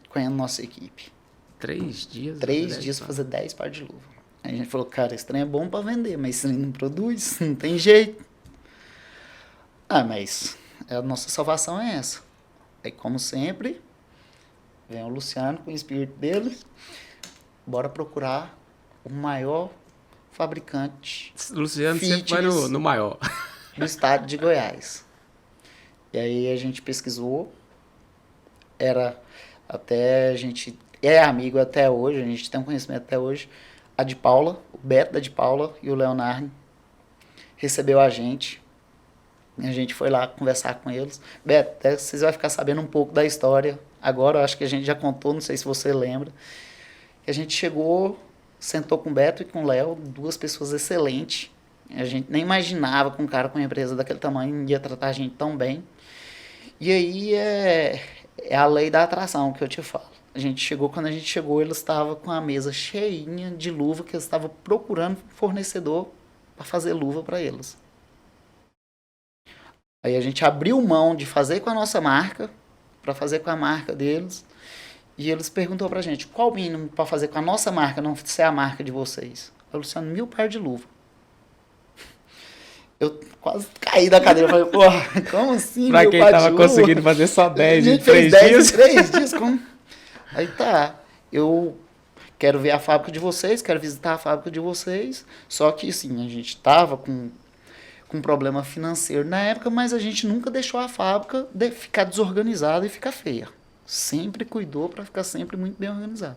com a nossa equipe. 3 dias? 3 dias para fazer 10 pares de luva. Aí a gente falou, cara, esse trem é bom para vender, mas se não produz, não tem jeito. Mas a nossa salvação é essa. Aí, como sempre, vem o Luciano com o espírito dele, bora procurar o maior fabricante Luciano sempre vai fitness no maior. do estado de Goiás. E aí a gente pesquisou, a gente é amigo até hoje, a gente tem um conhecimento até hoje, a de Paula, o Beto da de Paula e o Leonardo recebeu a gente foi lá conversar com eles. Beto, até vocês vão ficar sabendo um pouco da história agora, eu acho que a gente já contou, não sei se você lembra. A gente chegou, sentou com o Beto e com o Léo, 2 pessoas excelentes. A gente nem imaginava que um cara com uma empresa daquele tamanho ia tratar a gente tão bem. E aí é a lei da atração que eu te falo. Quando a gente chegou, eles estavam com a mesa cheinha de luva, que eles estavam procurando fornecedor para fazer luva para eles. Aí a gente abriu mão de fazer com a nossa marca, para fazer com a marca deles. E eles perguntou pra gente, qual o mínimo para fazer com a nossa marca, não ser a marca de vocês? Eu, Luciano, 1000 par de luva. Eu quase caí da cadeira. Falei, porra, como assim? Pra 1000 quem par de tava luva? conseguindo fazer só A 10 em gente fez 3 10 dias. em 3 dias. Como? Aí tá, eu quero ver a fábrica de vocês, quero visitar a fábrica de vocês. Só que, assim, a gente tava com problema financeiro na época, mas a gente nunca deixou a fábrica ficar desorganizada e ficar feia. Sempre cuidou para ficar sempre muito bem organizado.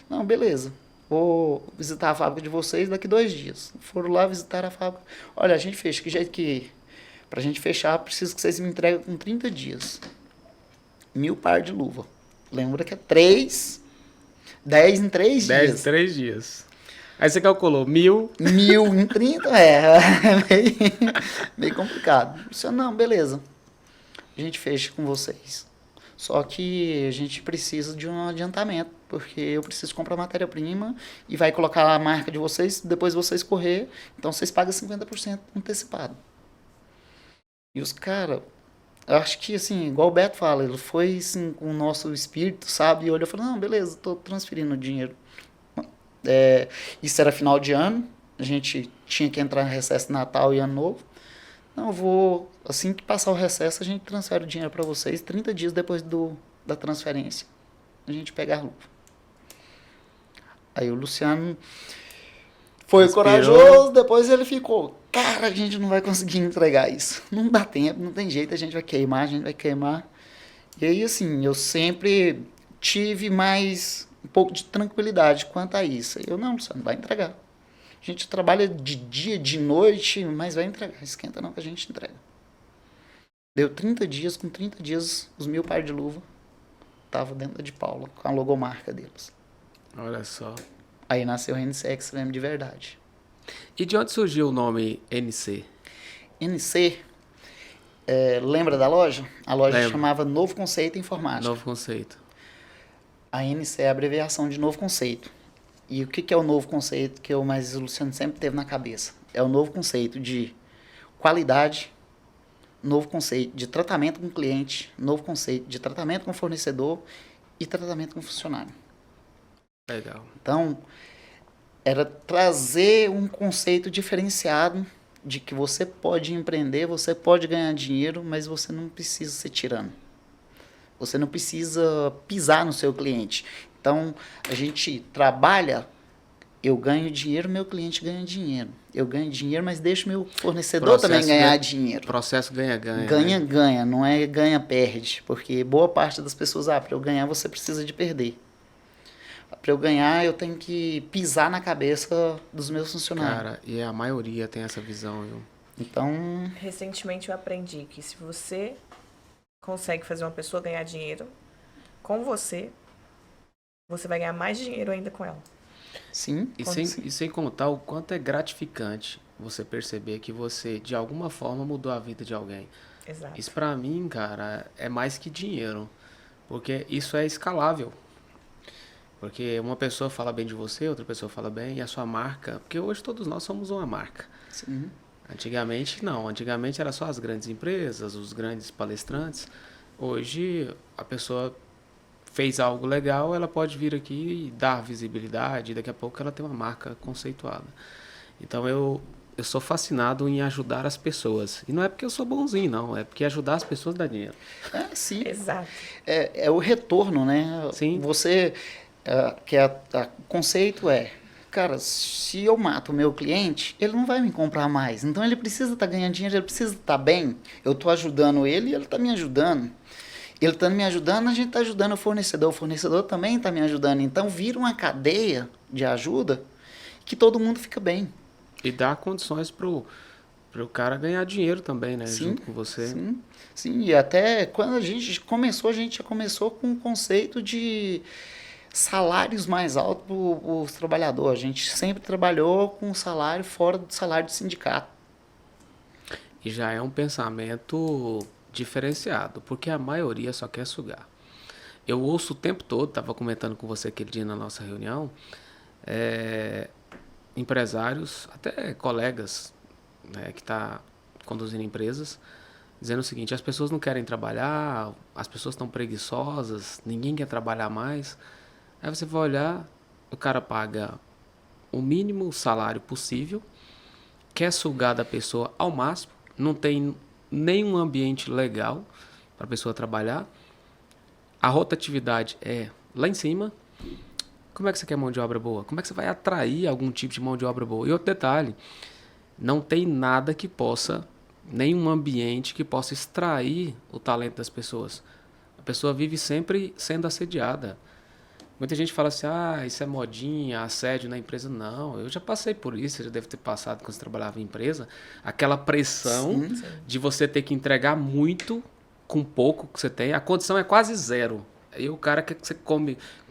Não, beleza. Vou visitar a fábrica de vocês daqui 2 dias. Foram lá visitar a fábrica. Olha, a gente fecha. Que jeito que... Pra gente fechar, preciso que vocês me entreguem com 30 dias. 1000 par de luva. Lembra que é 10 em 3 10 em dias. 3 dias. Aí você calculou 1000. 1000 em 30, meio complicado. Disse, não, beleza. A gente fecha com vocês. Só que a gente precisa de um adiantamento, porque eu preciso comprar matéria-prima e vai colocar a marca de vocês, depois vocês correr, então vocês pagam 50% antecipado. E os caras, acho que assim, igual o Beto fala, ele foi assim, com o nosso espírito, sabe? E olhou e falou, não, beleza, tô transferindo o dinheiro. Isso era final de ano, a gente tinha que entrar em recesso Natal e Ano Novo. Não, assim que passar o recesso, a gente transfere o dinheiro para vocês, 30 dias depois da transferência. A gente pega a luva. Aí o Luciano foi Inspirou. corajoso, depois ele ficou, cara, a gente não vai conseguir entregar isso. Não dá tempo, não tem jeito, a gente vai queimar. E aí, assim, eu sempre tive mais um pouco de tranquilidade quanto a isso. Eu, não, Luciano, vai entregar. A gente trabalha de dia, de noite, mas vai entregar. Esquenta não que a gente entrega. Deu 30 dias, com 30 dias, os 1000 par de luva estavam dentro de Paula, com a logomarca deles. Olha só. Aí nasceu a NC Extreme de verdade. E de onde surgiu o nome NC? NC, lembra da loja? A loja Lembro. chamava Novo Conceito Informática. Novo conceito. A NC é a abreviação de Novo Conceito. E o que é o novo conceito que o Luciano sempre teve na cabeça? É o novo conceito de qualidade, novo conceito de tratamento com o cliente, novo conceito de tratamento com o fornecedor e tratamento com o funcionário. Legal. Então, era trazer um conceito diferenciado de que você pode empreender, você pode ganhar dinheiro, mas você não precisa ser tirano. Você não precisa pisar no seu cliente. Então, a gente trabalha, eu ganho dinheiro, meu cliente ganha dinheiro. Eu ganho dinheiro, mas deixo meu fornecedor também ganhar dinheiro. Processo ganha-ganha. Ganha-ganha, não é ganha-perde. Porque boa parte das pessoas, para eu ganhar, você precisa de perder. Para eu ganhar, eu tenho que pisar na cabeça dos meus funcionários. Cara, e a maioria tem essa visão, viu? Então, Recentemente eu aprendi que se você consegue fazer uma pessoa ganhar dinheiro com você, você vai ganhar mais dinheiro ainda com ela. sim. E sem contar o quanto é gratificante você perceber que você, de alguma forma, mudou a vida de alguém. Exato. Isso pra mim, cara, é mais que dinheiro. Porque isso é escalável. Porque uma pessoa fala bem de você, outra pessoa fala bem, e a sua marca... Porque hoje todos nós somos uma marca. Sim. Antigamente, não. Antigamente era só as grandes empresas, os grandes palestrantes. Hoje, a pessoa fez algo legal, ela pode vir aqui e dar visibilidade, e daqui a pouco ela tem uma marca conceituada. Então, eu sou fascinado em ajudar as pessoas. E não é porque eu sou bonzinho, não. É porque ajudar as pessoas dá dinheiro. Sim. Exato. É o retorno, né? Sim. Você... o conceito é... Cara, se eu mato o meu cliente, ele não vai me comprar mais. Então, ele precisa estar ganhando dinheiro, ele precisa estar bem. Eu estou ajudando ele e ele está me ajudando. Ele está me ajudando, a gente está ajudando o fornecedor também está me ajudando. Então, vira uma cadeia de ajuda que todo mundo fica bem. E dá condições pro cara ganhar dinheiro também, né? Sim, junto com você. Sim, e até quando a gente já começou com o conceito de salários mais altos para os trabalhadores. A gente sempre trabalhou com salário fora do salário de sindicato. E já é um pensamento diferenciado, porque a maioria só quer sugar. Eu ouço o tempo todo, estava comentando com você aquele dia na nossa reunião, empresários, até colegas, né, que estão conduzindo empresas, dizendo o seguinte: as pessoas não querem trabalhar, as pessoas estão preguiçosas, ninguém quer trabalhar mais. Aí você vai olhar, o cara paga o mínimo salário possível, quer sugar da pessoa ao máximo, não tem nenhum ambiente legal para a pessoa trabalhar, a rotatividade é lá em cima. Como é que você quer mão de obra boa? Como é que você vai atrair algum tipo de mão de obra boa? E outro detalhe, não tem nada que possa, nenhum ambiente que possa extrair o talento das pessoas. A pessoa vive sempre sendo assediada. Muita gente fala assim: ah, isso é modinha, assédio na empresa. Não, eu já passei por isso, você já deve ter passado quando você trabalhava em empresa. Aquela pressão de você ter que entregar muito com pouco que você tem. A condição é quase zero. Aí o cara quer que você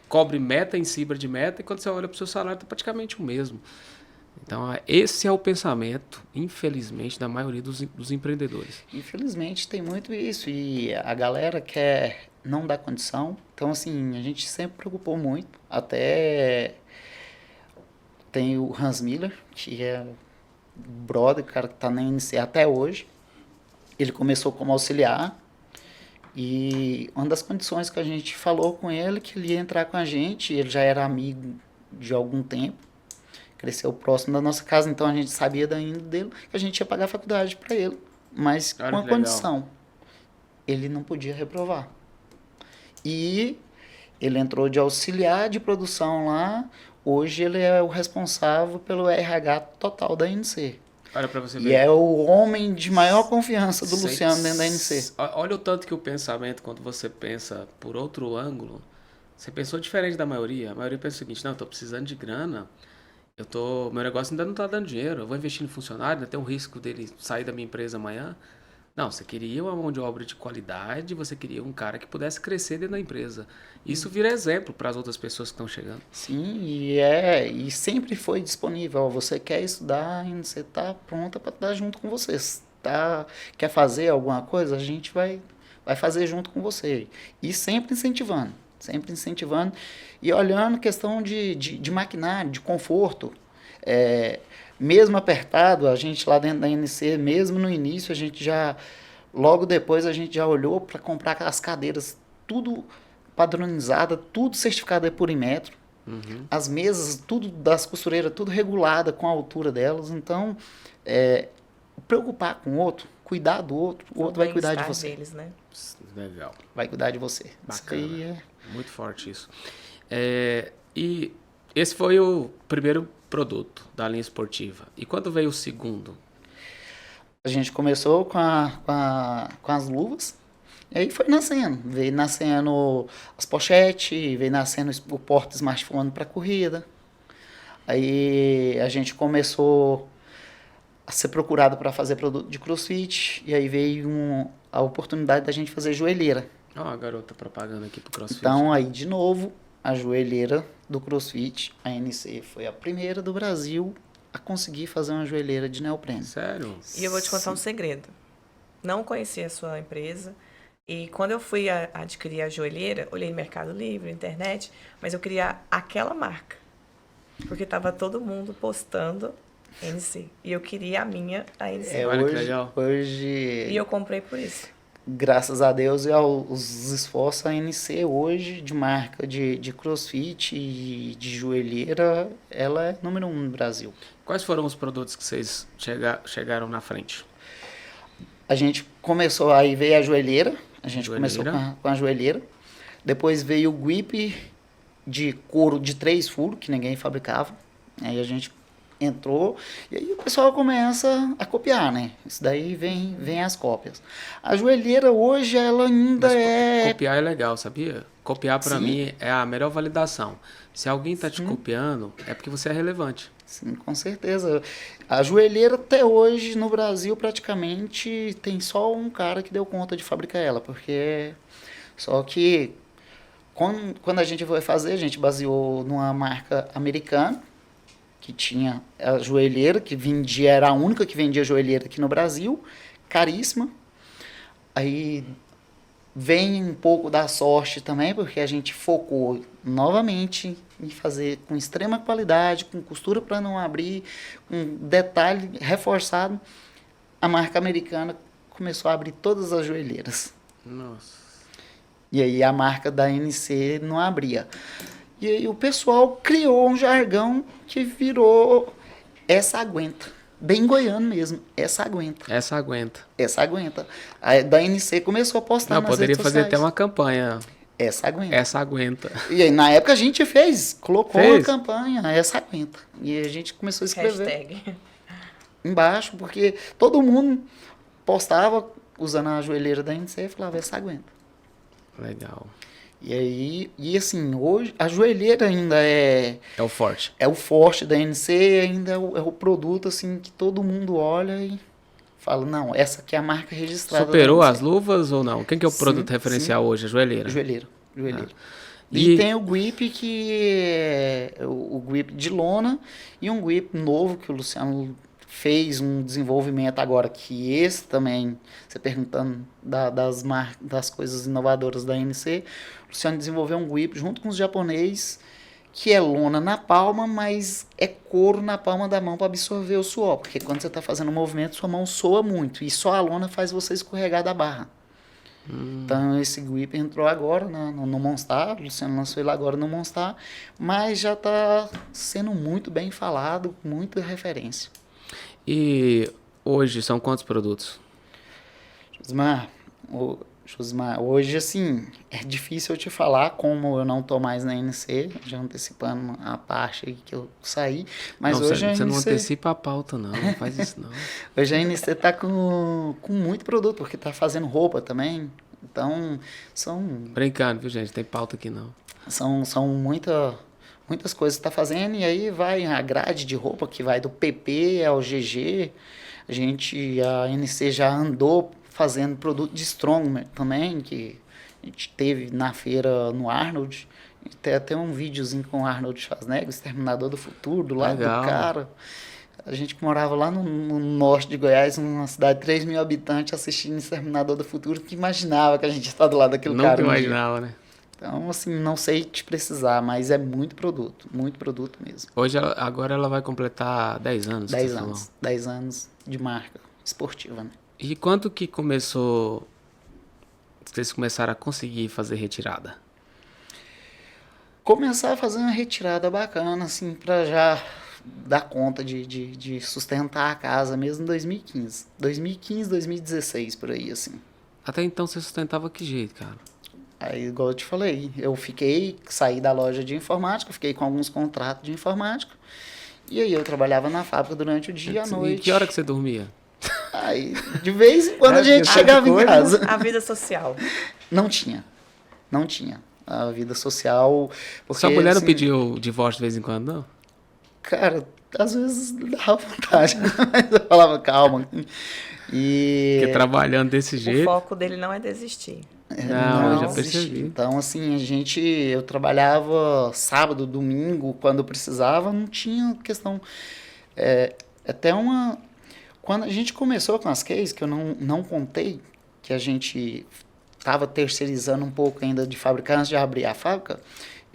cobre meta em cima de meta, e quando você olha para o seu salário, está praticamente o mesmo. Então, esse é o pensamento, infelizmente, da maioria dos empreendedores. Infelizmente tem muito isso, e a galera quer não dar condição. Então, assim, a gente sempre preocupou muito. Até tem o Hans Miller, que é o brother, o cara que tá na NC até hoje. Ele começou como auxiliar, e uma das condições que a gente falou com ele, que ele ia entrar com a gente, ele já era amigo de algum tempo, cresceu próximo da nossa casa, então a gente sabia da índole dele, que a gente ia pagar a faculdade para ele, mas Olha com a que legal. condição, ele não podia reprovar. E ele entrou de auxiliar de produção lá, hoje ele é o responsável pelo RH total da NC. Olha para você E ver. é o homem de maior confiança do Sem- Luciano dentro da NC. Olha o tanto que o pensamento, quando você pensa por outro ângulo, você pensou diferente da maioria. A maioria pensa o seguinte: não, eu tô precisando de grana, meu negócio ainda não tá dando dinheiro, eu vou investir no funcionário, ainda tem um risco dele sair da minha empresa amanhã. Não, você queria uma mão de obra de qualidade, você queria um cara que pudesse crescer dentro da empresa. Isso vira exemplo para as outras pessoas que estão chegando. Sim, e sempre foi disponível. Ó, você quer estudar, e você está pronta para estar junto com vocês. Tá, quer fazer alguma coisa? A gente vai fazer junto com você. E sempre incentivando, sempre incentivando. E olhando questão de maquinário, de conforto. É, mesmo apertado, a gente lá dentro da NC, mesmo no início, a gente já, logo depois, a gente já olhou para comprar as cadeiras, tudo padronizada, tudo certificado por Inmetro. As mesas, tudo das costureiras, tudo regulada com a altura delas. Então, preocupar com o outro, cuidar do outro, o outro vai cuidar de bem-estar você. deles, né? Legal. Vai cuidar de você. Bacana. Isso aí é... Muito forte isso. E esse foi o primeiro produto da linha esportiva. E quando veio o segundo? A gente começou com as luvas, e aí foi nascendo. Veio nascendo as pochetes, veio nascendo o porta-smartphone para corrida. Aí a gente começou a ser procurado para fazer produto de crossfit, e aí veio a oportunidade da gente fazer joelheira. Ó, a garota propaganda aqui pro CrossFit. Então aí, de novo, a joelheira do crossfit, a NC foi a primeira do Brasil a conseguir fazer uma joelheira de neoprene. Sério? E eu vou te contar um segredo. Não conhecia a sua empresa. E quando eu fui adquirir a joelheira, olhei no Mercado Livre, internet, mas eu queria aquela marca. Porque tava todo mundo postando NC. E eu queria a minha, a NC. Olha que legal. Hoje, E eu comprei por isso. graças a Deus e aos esforços, a NC hoje, de marca de crossfit e de joelheira, ela é número 1 no Brasil. Quais foram os produtos que vocês chegaram na frente? A gente começou, aí veio a joelheira, a gente Joelheira. começou com a joelheira, depois veio o grip de couro de 3 furos, que ninguém fabricava, aí a gente entrou, e aí o pessoal começa a copiar, né? Isso daí vem as cópias. A joelheira hoje, ela ainda Mas copiar é legal, sabia? Copiar pra Sim. mim é a melhor validação. Se alguém tá te copiando, é porque você é relevante. Sim, com certeza. A joelheira até hoje no Brasil praticamente tem só um cara que deu conta de fabricar ela, porque só que quando a gente foi fazer, a gente baseou numa marca americana que tinha a joelheira, que vendia, era a única que vendia joelheira aqui no Brasil, caríssima. Aí vem um pouco da sorte também, porque a gente focou novamente em fazer com extrema qualidade, com costura para não abrir, com detalhe reforçado. A marca americana começou a abrir todas as joelheiras. Nossa. E aí a marca da NC não abria. E aí o pessoal criou um jargão que virou essa aguenta. Bem goiano mesmo, essa aguenta. Essa aguenta. Essa aguenta. A da NC começou a postar Não, nas poderia redes fazer sociais. até uma campanha. Essa aguenta. Essa aguenta. E aí na época a gente colocou Fez? uma campanha, essa aguenta. E a gente começou a escrever Hashtag. embaixo, porque todo mundo postava usando a joelheira da NC e falava, essa aguenta. Legal. E aí, e assim, hoje a joelheira ainda é É o forte. o forte da NC, ainda é o produto assim que todo mundo olha e fala, não, essa aqui é a marca registrada. Superou da as NC. luvas ou não? Quem que é o Sim, produto referencial hoje? A joelheira? Joelheiro. E- E tem o grip que é o grip de lona e um grip novo que o Luciano fez um desenvolvimento agora, que esse também, você perguntando das coisas inovadoras da NC, o Luciano desenvolveu um grip junto com os japoneses, que é lona na palma, mas é couro na palma da mão para absorver o suor, porque quando você está fazendo um movimento, sua mão soa muito, e só a lona faz você escorregar da barra. Então esse grip entrou agora no Monstar, o Luciano lançou ele agora no Monstar, mas já está sendo muito bem falado, muita referência. E hoje são quantos produtos? Josmar, hoje assim, é difícil eu te falar como eu não tô mais na NC, já antecipando a parte aí que eu saí, mas não, hoje a você não NC, antecipa a pauta, não. Não faz isso, não. hoje a NC tá com muito produto, porque tá fazendo roupa também, então Brincando, viu, gente? Tem pauta aqui, não. são muitas coisas que tá fazendo, e aí vai a grade de roupa que vai do PP ao GG, a NC já andou fazendo produto de Strongman também, que a gente teve na feira no Arnold. Tem até um videozinho com o Arnold Schwarzenegger, o Exterminador do Futuro, do lado Legal. do cara. A gente que morava lá no norte de Goiás, numa cidade de 3 mil habitantes, assistindo Exterminador do Futuro, que imaginava que a gente ia estar do lado daquele Nunca cara. um dia. imaginava, né? Então, assim, não sei te precisar, mas é muito produto mesmo. Hoje, agora ela vai completar 10 anos. 10 você falou. anos. 10 anos de marca esportiva, né? E quando que começou... Vocês começaram a conseguir fazer retirada? Começar a fazer uma retirada bacana, assim, pra já dar conta de sustentar a casa mesmo em 2015. 2015, 2016, por aí, assim. Até então você sustentava que jeito, cara? Aí, igual eu te falei, saí da loja de informática, fiquei com alguns contratos de informática, e aí eu trabalhava na fábrica durante o dia e à E noite. que hora que você dormia? Aí, de vez em quando É, a gente porque chegava em coisa- casa. A vida social. Não tinha. A vida social... Porque, Sua mulher não assim, pediu o divórcio de vez em quando, não? Cara, às vezes dava vontade, mas eu falava, calma. E... Porque trabalhando desse O jeito... foco dele não é desistir. Não, eu já existe. percebi. Então, assim, eu trabalhava sábado, domingo, quando eu precisava, não tinha questão. Até uma. Quando a gente começou com as cases, que eu não contei, que a gente estava terceirizando um pouco ainda de fabricar antes de abrir a fábrica,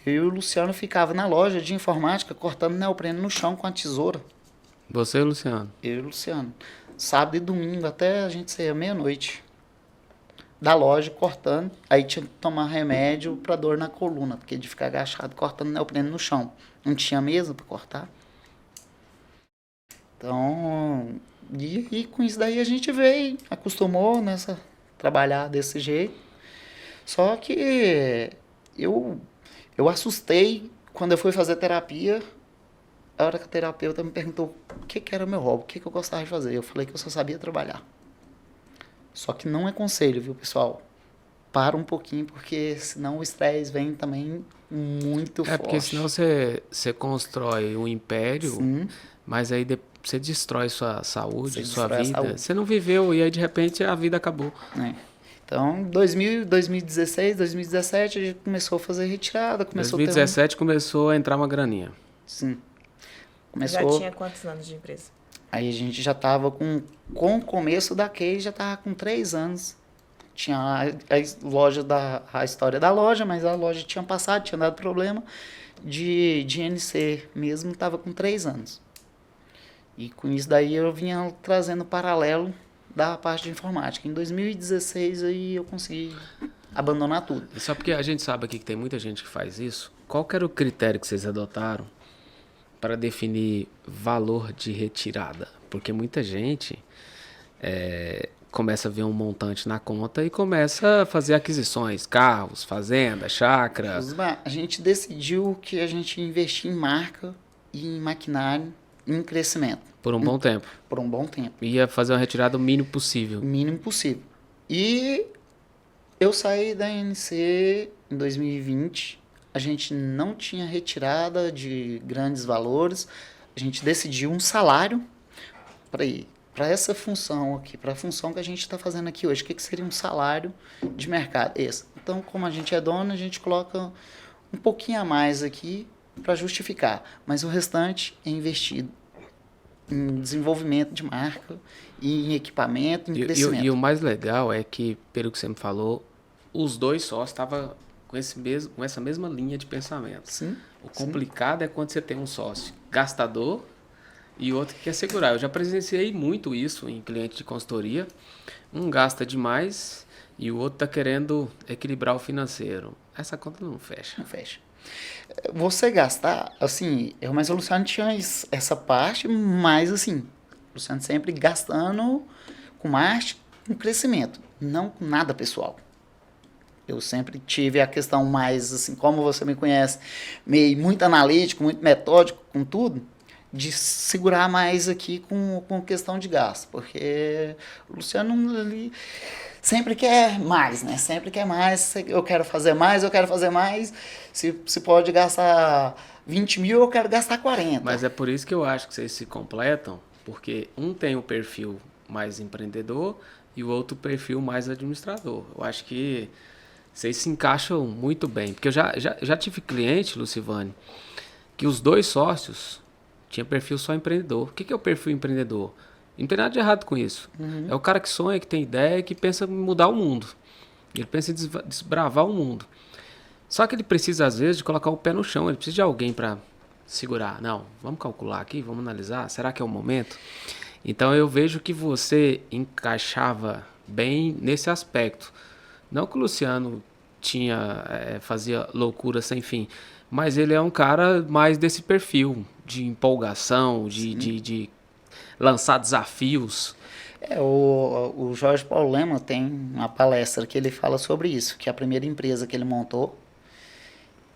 eu e o Luciano ficava na loja de informática cortando neoprene no chão com a tesoura. Você, Luciano? Eu e o Luciano. Sábado e domingo, até a gente sair meia-noite da loja cortando. Aí tinha que tomar remédio para dor na coluna, porque de ficar agachado cortando neoprene no chão. Não tinha mesa para cortar. Então, e com isso daí a gente veio, acostumou nessa trabalhar desse jeito. Só que eu assustei quando eu fui fazer terapia. A hora que a terapeuta me perguntou o que era o meu hobby, o que eu gostava de fazer. Eu falei que eu só sabia trabalhar. Só que não é conselho, viu, pessoal? Para um pouquinho, porque senão o estresse vem também muito forte. Porque senão você constrói um império, Sim. mas aí você destrói sua saúde, Você sua destrói a vida. saúde. Você não viveu e aí de repente a vida acabou. É. Então, 2016, 2017, a gente começou a fazer retirada. Em 2017 começou a entrar uma graninha. Sim. Já tinha quantos anos de empresa? Aí a gente já estava com o começo da case, já estava com 3 anos. Tinha a história da loja, mas a loja tinha passado, tinha dado problema. De NC mesmo, estava com 3 anos. E com isso daí eu vinha trazendo paralelo da parte de informática. Em 2016 aí eu consegui abandonar tudo. E só porque a gente sabe aqui que tem muita gente que faz isso, qual que era o critério que vocês adotaram para definir valor de retirada? Porque muita gente começa a ver um montante na conta e começa a fazer aquisições, carros, fazenda, chácara. A gente decidiu que a gente ia investir em marca e em maquinário, em crescimento. Por um bom tempo. Por um bom tempo. Ia fazer uma retirada o mínimo possível. O mínimo possível. E eu saí da ANC em 2020. A gente não tinha retirada de grandes valores. A gente decidiu um salário para essa função aqui, para a função que a gente está fazendo aqui hoje. O que seria um salário de mercado? Esse. Então, como a gente é dono, a gente coloca um pouquinho a mais aqui para justificar. Mas o restante é investido em desenvolvimento de marca, em equipamento, em crescimento. E o mais legal é que, pelo que você me falou, os dois sócios estavam com essa mesma linha de pensamento. Sim, o complicado é quando você tem um sócio gastador e outro que quer segurar. Eu já presenciei muito isso em cliente de consultoria. Um gasta demais e o outro está querendo equilibrar o financeiro. Essa conta não fecha. Não fecha. Você gastar, assim, mas o Luciano tinha essa parte, mas assim, o Luciano sempre gastando com marketing, com crescimento, não com nada pessoal. Eu sempre tive a questão mais, assim, como você me conhece, meio muito analítico, muito metódico com tudo, de segurar mais aqui com questão de gasto, porque o Luciano ali sempre quer mais, né? Sempre quer mais, eu quero fazer mais. Se pode gastar 20 mil, eu quero gastar 40. Mas é por isso que eu acho que vocês se completam, porque um tem o perfil mais empreendedor e o outro perfil mais administrador. Eu acho que vocês se encaixam muito bem, porque eu já tive cliente, Lucivane, que os dois sócios tinham perfil só empreendedor. O que é o perfil empreendedor? Não tem nada de errado com isso. Uhum. É o cara que sonha, que tem ideia, que pensa em mudar o mundo. Ele pensa em desbravar o mundo. Só que ele precisa, às vezes, de colocar o pé no chão. Ele precisa de alguém para segurar. Não, vamos calcular aqui, vamos analisar. Será que é o momento? Então, eu vejo que você encaixava bem nesse aspecto. Não que o Luciano fazia loucura sem fim, mas ele é um cara mais desse perfil de empolgação, de lançar desafios. O Jorge Paulo Lema tem uma palestra que ele fala sobre isso, que a primeira empresa que ele montou,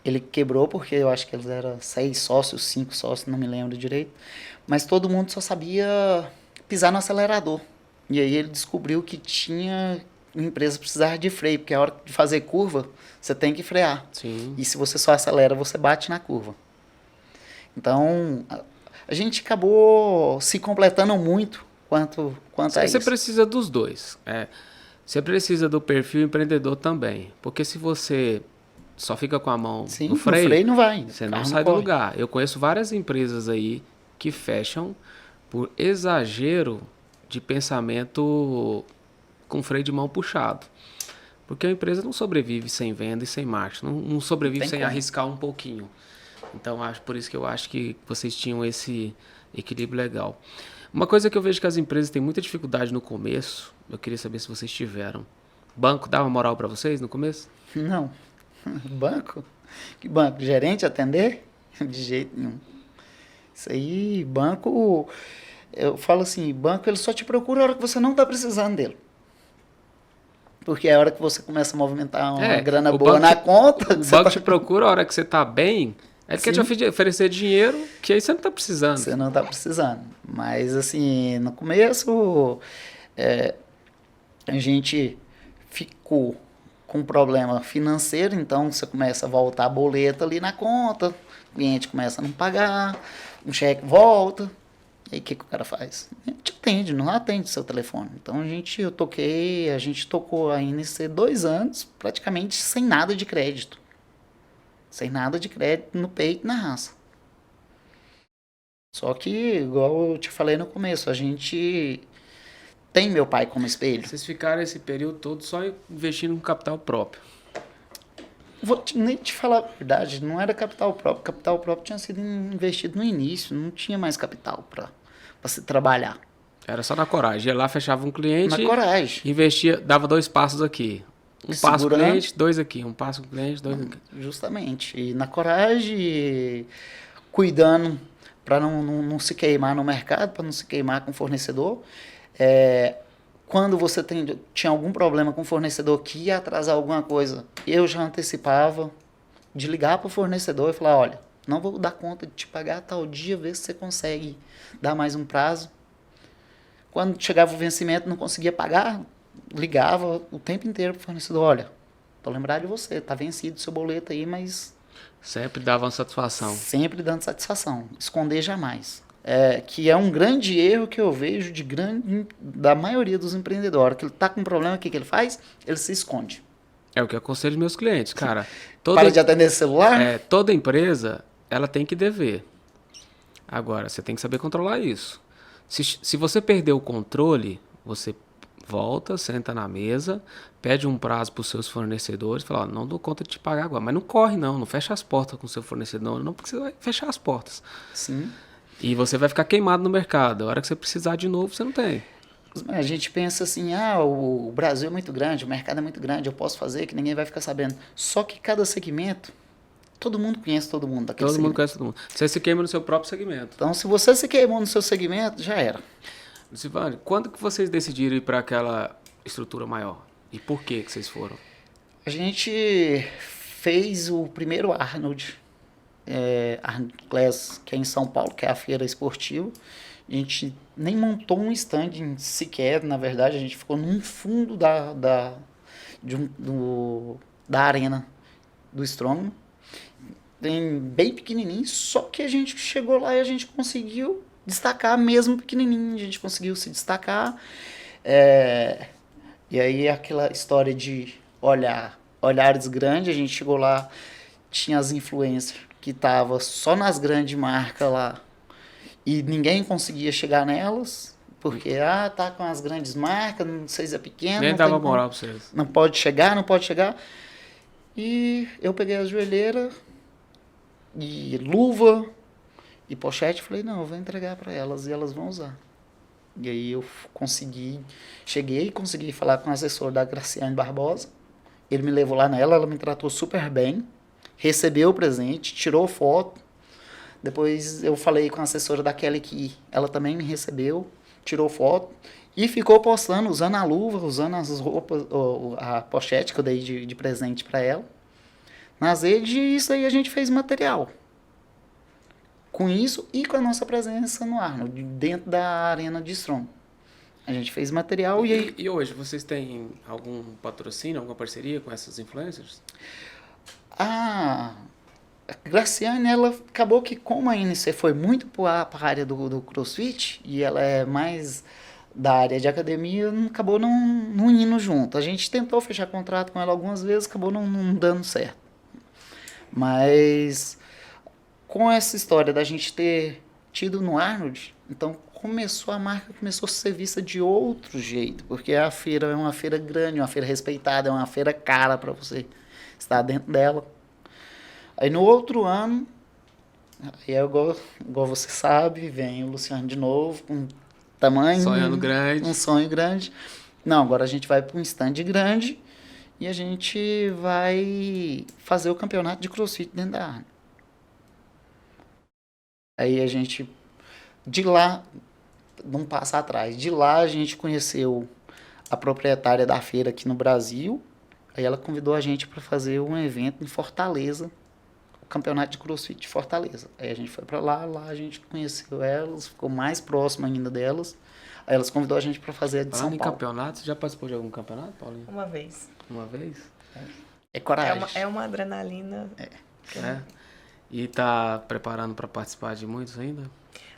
ele quebrou porque eu acho que eles eram 6 sócios, 5 sócios, não me lembro direito, mas todo mundo só sabia pisar no acelerador. E aí ele descobriu que tinha uma empresa precisar de freio, porque a hora de fazer curva, você tem que frear. Sim. E se você só acelera, você bate na curva. Então, a gente acabou se completando muito quanto a isso. Você precisa dos dois. Você precisa do perfil empreendedor também. Porque se você só fica com a mão no freio, não vai. Você não sai do lugar. Eu conheço várias empresas aí que fecham por exagero de pensamento com freio de mão puxado. Porque a empresa não sobrevive sem venda e sem marketing. Não sobrevive sem arriscar um pouquinho. Então, por isso que eu acho que vocês tinham esse equilíbrio legal. Uma coisa que eu vejo que as empresas têm muita dificuldade no começo, eu queria saber se vocês tiveram. Banco dava moral para vocês no começo? Não. Banco? Que banco? Gerente atender? De jeito nenhum. Isso aí, banco... Eu falo assim, banco ele só te procura a hora que você não está precisando dele. Porque é a hora que você começa a movimentar uma grana boa na conta... O banco te procura a hora que você está bem... Ele quer te oferecer dinheiro que aí você não está precisando. Você não está precisando. Mas, assim, no começo, a gente ficou com problema financeiro, então você começa a voltar a boleta ali na conta, o cliente começa a não pagar, um cheque volta, e aí o que o cara faz? A gente atende, não atende o seu telefone. Então, a gente tocou a NC 2 anos praticamente sem nada de crédito. Sem nada de crédito no peito e na raça. Só que, igual eu te falei no começo, a gente tem meu pai como espelho. Vocês ficaram esse período todo só investindo no capital próprio. Vou nem te falar a verdade, não era capital próprio. Capital próprio tinha sido investido no início, não tinha mais capital para se trabalhar. Era só na coragem. Ia lá, fechava um cliente, Na coragem. investia, dava 2 passos aqui. Um passo com o Segurando. cliente, 2 aqui. Um passo com o cliente, 2 aqui. Justamente. E na coragem, e cuidando para não se queimar no mercado, para não se queimar com o fornecedor. Quando você tinha algum problema com o fornecedor que ia atrasar alguma coisa, eu já antecipava de ligar para o fornecedor e falar, olha, não vou dar conta de te pagar tal dia, ver se você consegue dar mais um prazo. Quando chegava o vencimento, não conseguia pagar, ligava o tempo inteiro para o fornecedor, olha, tô lembrado de você, tá vencido o seu boleto aí, mas Sempre dava uma satisfação. sempre dando satisfação, esconder jamais. Que é um grande erro que eu vejo da maioria dos empreendedores, que ele tá com um problema, o que ele faz? Ele se esconde. É o que eu aconselho meus clientes, cara. Para de atender esse celular? Toda empresa, ela tem que dever. Agora, você tem que saber controlar isso. Se você perder o controle, você volta, senta na mesa, pede um prazo para os seus fornecedores, fala, ó, não dou conta de te pagar agora. Mas não corre não fecha as portas com o seu fornecedor, não, porque você vai fechar as portas. Sim. E você vai ficar queimado no mercado. A hora que você precisar de novo, você não tem. A gente pensa assim, o Brasil é muito grande, o mercado é muito grande, eu posso fazer que ninguém vai ficar sabendo. Só que cada segmento, todo mundo conhece todo mundo daquele Todo mundo segmento. conhece todo mundo. Você se queima no seu próprio segmento. Então, se você se queimou no seu segmento, já era. Lucivane, quando que vocês decidiram ir para aquela estrutura maior? E por que vocês foram? A gente fez o primeiro Arnold Class, que é em São Paulo, que é a feira esportiva. A gente nem montou um stand sequer, na verdade, a gente ficou num fundo da arena do Strongman. Bem pequenininho, só que a gente chegou lá e a gente conseguiu destacar mesmo pequenininho, a gente conseguiu se destacar. E aí aquela história de olhares grandes, a gente chegou lá, tinha as influencers que estavam só nas grandes marcas lá, e ninguém conseguia chegar nelas, porque, tá com as grandes marcas, não sei se é pequeno. Nem dava moral pra vocês. Não pode chegar. E eu peguei as joelheiras, e luva, e pochete, falei, não, eu vou entregar para elas, e elas vão usar. E aí eu cheguei e consegui falar com o assessor da Graciane Barbosa, ele me levou lá nela, ela me tratou super bem, recebeu o presente, tirou foto. Depois eu falei com a assessora da Kelly que ela também me recebeu, tirou foto e ficou postando, usando a luva, usando as roupas, a pochete que eu dei de presente para ela. Nas redes, e isso aí a gente fez material. Com isso e com a nossa presença no Arnold, dentro da arena de Strong. A gente fez material e aí... E hoje, vocês têm algum patrocínio, alguma parceria com essas influencers? A Graciane, ela acabou que, como a INC foi muito para a área do CrossFit, e ela é mais da área de academia, acabou não indo junto. A gente tentou fechar contrato com ela algumas vezes, acabou não dando certo. Mas com essa história da gente ter tido no Arnold, então a marca começou a ser vista de outro jeito, porque a feira é uma feira grande, uma feira respeitada, é uma feira cara para você estar dentro dela. Aí no outro ano, aí igual você sabe, vem o Luciano de novo, com um tamanho... Sonhando grande. Um sonho grande. Não, agora a gente vai para um stand grande e a gente vai fazer o campeonato de CrossFit dentro da Arnold. Aí a gente, de lá, não passa atrás, de lá a gente conheceu a proprietária da feira aqui no Brasil, aí ela convidou a gente para fazer um evento em Fortaleza, o campeonato de CrossFit de Fortaleza. Aí a gente foi para lá a gente conheceu elas, ficou mais próximo ainda delas, aí elas convidou a gente para fazer a de São Em Paulo. campeonato, você já participou de algum campeonato, Paulinho? Uma vez. Uma vez? É coragem. É uma adrenalina. E tá preparando para participar de muitos ainda?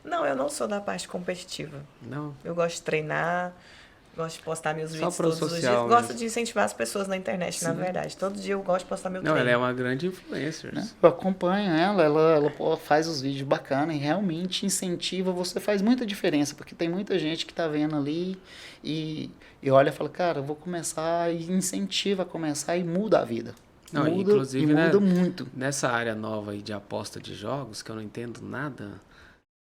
Não, eu não sou da parte competitiva. Não? Eu gosto de treinar, gosto de postar meus vídeos pro todos os dias. social Gosto mesmo. de incentivar as pessoas na internet, na verdade. Todo dia eu gosto de postar meu Não, treino. ela é uma grande influencer. Né? Eu acompanho ela faz os vídeos bacanas e realmente incentiva, você faz muita diferença, porque tem muita gente que tá vendo ali e olha e fala, cara, eu vou começar, e incentiva a começar e muda a vida. Não, Muda, inclusive, e muda né, muito. Nessa área nova aí de aposta de jogos, que eu não entendo nada,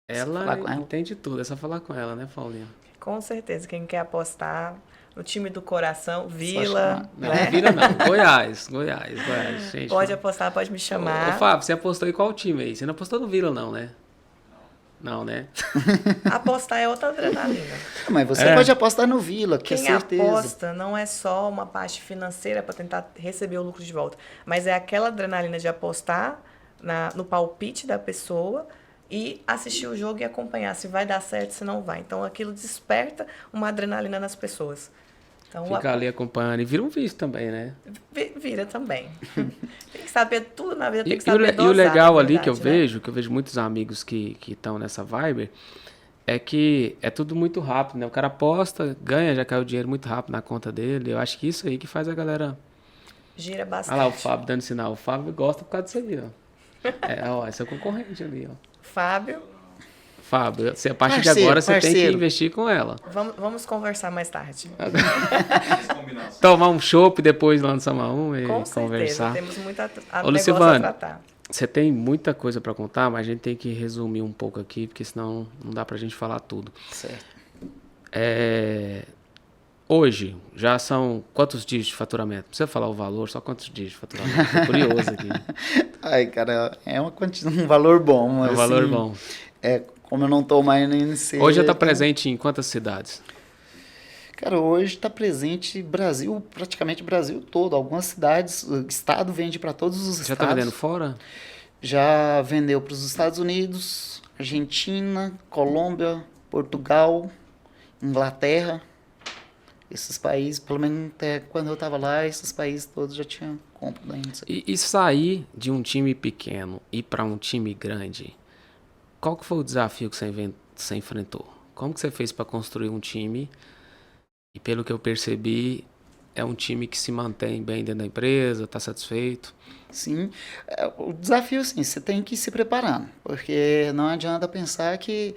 falar com ela ela. entende tudo. É só falar com ela, né, Paulinho? Com certeza, quem quer apostar no time do coração, Vila, Não, né? Vila não. Goiás. Gente, Pode apostar, pode me Ô, chamar. Fábio, você apostou em qual time aí? Você não apostou no Vila, não, né? Não, né? Apostar é outra adrenalina. Mas você pode apostar no Vila, que Quem é certeza. aposta não é só uma parte financeira para tentar receber o lucro de volta, mas é aquela adrenalina de apostar no palpite da pessoa e assistir o jogo e acompanhar se vai dar certo, se não vai. Então aquilo desperta uma adrenalina nas pessoas. Então, Fica ali acompanhando. E vira um vício também, né? vira também. Tem que saber tudo na vida, tem que E saber o dosar, legal na ali que eu verdade, né? vejo muitos amigos que estão nessa vibe, é que é tudo muito rápido, né? O cara aposta, ganha, já cai o dinheiro muito rápido na conta dele. Eu acho que isso aí que faz a galera... Gira bastante. Olha lá o Fábio dando sinal. O Fábio gosta por causa disso aí, ó. Ó, esse é o concorrente ali, ó. Fábio, Fábio, a partir de Parceiro, agora você tem que parceiro. investir com ela. vamos conversar mais tarde. Tomar um chopp, depois lançar um e Com conversar. certeza, temos muita Ô, negócio Lucivane, a tratar. você tem muita coisa pra contar, mas a gente tem que resumir um pouco aqui, porque senão não dá pra gente falar tudo. Certo. Hoje, já são quantos dias de faturamento? Não precisa falar o valor, só quantos dias de faturamento? Tô curioso aqui. Ai, cara, é um valor bom. É um valor bom. Como eu não tô mais no INC... Hoje já tá presente em quantas cidades? Cara, hoje está presente Brasil, praticamente Brasil todo. Algumas cidades, o estado vende para todos os estados. Já tá vendendo fora? Já vendeu para os Estados Unidos, Argentina, Colômbia, Portugal, Inglaterra. Esses países, pelo menos até quando eu estava lá, esses países todos já tinham compra da INSE. E sair de um time pequeno e para um time grande, qual que foi o desafio que você enfrentou? Como que você fez para construir um time? E pelo que eu percebi, é um time que se mantém bem dentro da empresa, está satisfeito. Sim, o desafio, sim, você tem que ir se preparando, porque não adianta pensar que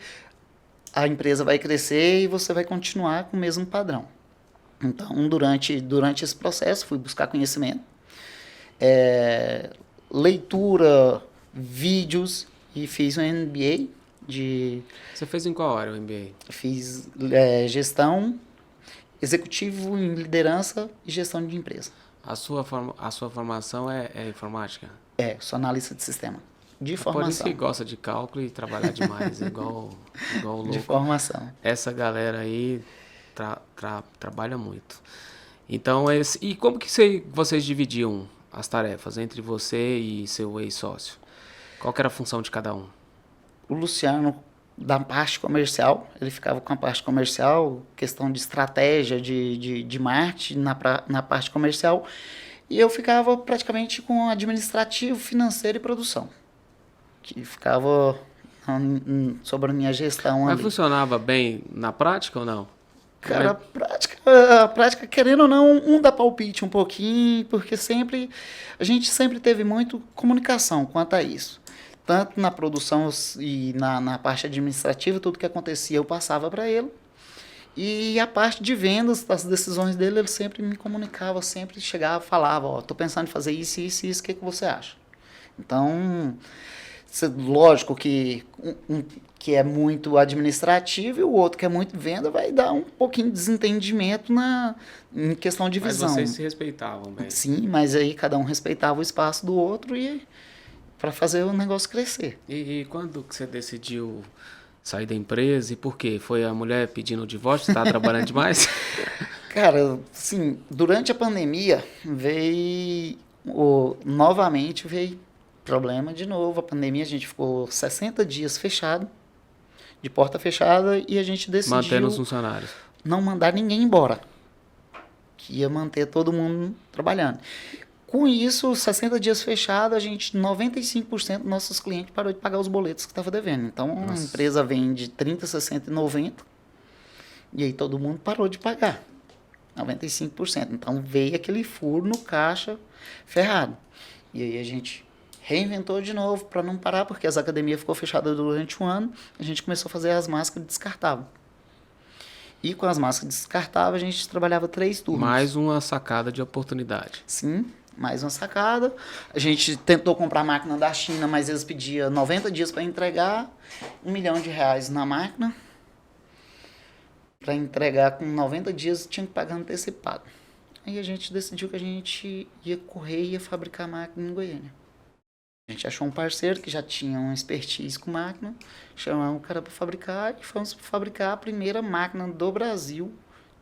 a empresa vai crescer e você vai continuar com o mesmo padrão. Então, durante esse processo, fui buscar conhecimento, leitura, vídeos, e fiz um MBA Você fez em qual área o MBA? fiz gestão, executivo em liderança e gestão de empresa. A sua formação é informática? Sou analista de sistema, de Por isso formação. que gosta de cálculo e trabalhar demais, igual o louco. De formação. Essa galera aí trabalha muito. Então, e como que vocês dividiam as tarefas entre você e seu ex-sócio? Qual que era a função de cada um? O Luciano, da parte comercial, ele ficava com a parte comercial, questão de estratégia, de marketing na parte comercial, e eu ficava praticamente com administrativo, financeiro e produção, que ficava sobre a minha gestão Mas ali. funcionava bem na prática ou não? Cara, a prática, querendo ou não, dá palpite um pouquinho, porque a gente sempre teve muito comunicação quanto a isso. Tanto na produção e na parte administrativa, tudo que acontecia eu passava para ele. E a parte de vendas, das decisões dele, ele sempre me comunicava, sempre chegava, falava, tô pensando em fazer isso, isso e isso, o que você acha? Então, lógico que que é muito administrativo e o outro que é muito venda vai dar um pouquinho de desentendimento em questão de visão. Mas vocês se respeitavam bem. Sim, mas aí cada um respeitava o espaço do outro e para fazer o negócio crescer. E quando que você decidiu sair da empresa e por quê? Foi a mulher pedindo o divórcio? Você estava trabalhando demais? Cara, sim, durante a pandemia novamente veio problema de novo. A pandemia, a gente ficou 60 dias fechado, de porta fechada, e a gente decidiu Mantendo os funcionários. não mandar ninguém embora, que ia manter todo mundo trabalhando. Com isso, 60 dias fechado, 95% dos nossos clientes parou de pagar os boletos que estavam devendo. Então, a empresa vende 30, 60 e 90, e aí todo mundo parou de pagar. 95%. Então, veio aquele furo no caixa ferrado. E aí a gente reinventou de novo para não parar, porque as academias ficou fechadas durante um ano. A gente começou a fazer as máscaras descartáveis. E com as máscaras descartáveis, a gente trabalhava 3 turnos. Mais uma sacada de oportunidade. Sim, mais uma sacada. A gente tentou comprar a máquina da China, mas eles pediam 90 dias para entregar, R$1 milhão na máquina. para entregar com 90 dias, tinha que pagar antecipado. Aí a gente decidiu que a gente ia correr e ia fabricar máquina em Goiânia. A gente achou um parceiro que já tinha uma expertise com máquina, chamamos o cara para fabricar e fomos fabricar a primeira máquina do Brasil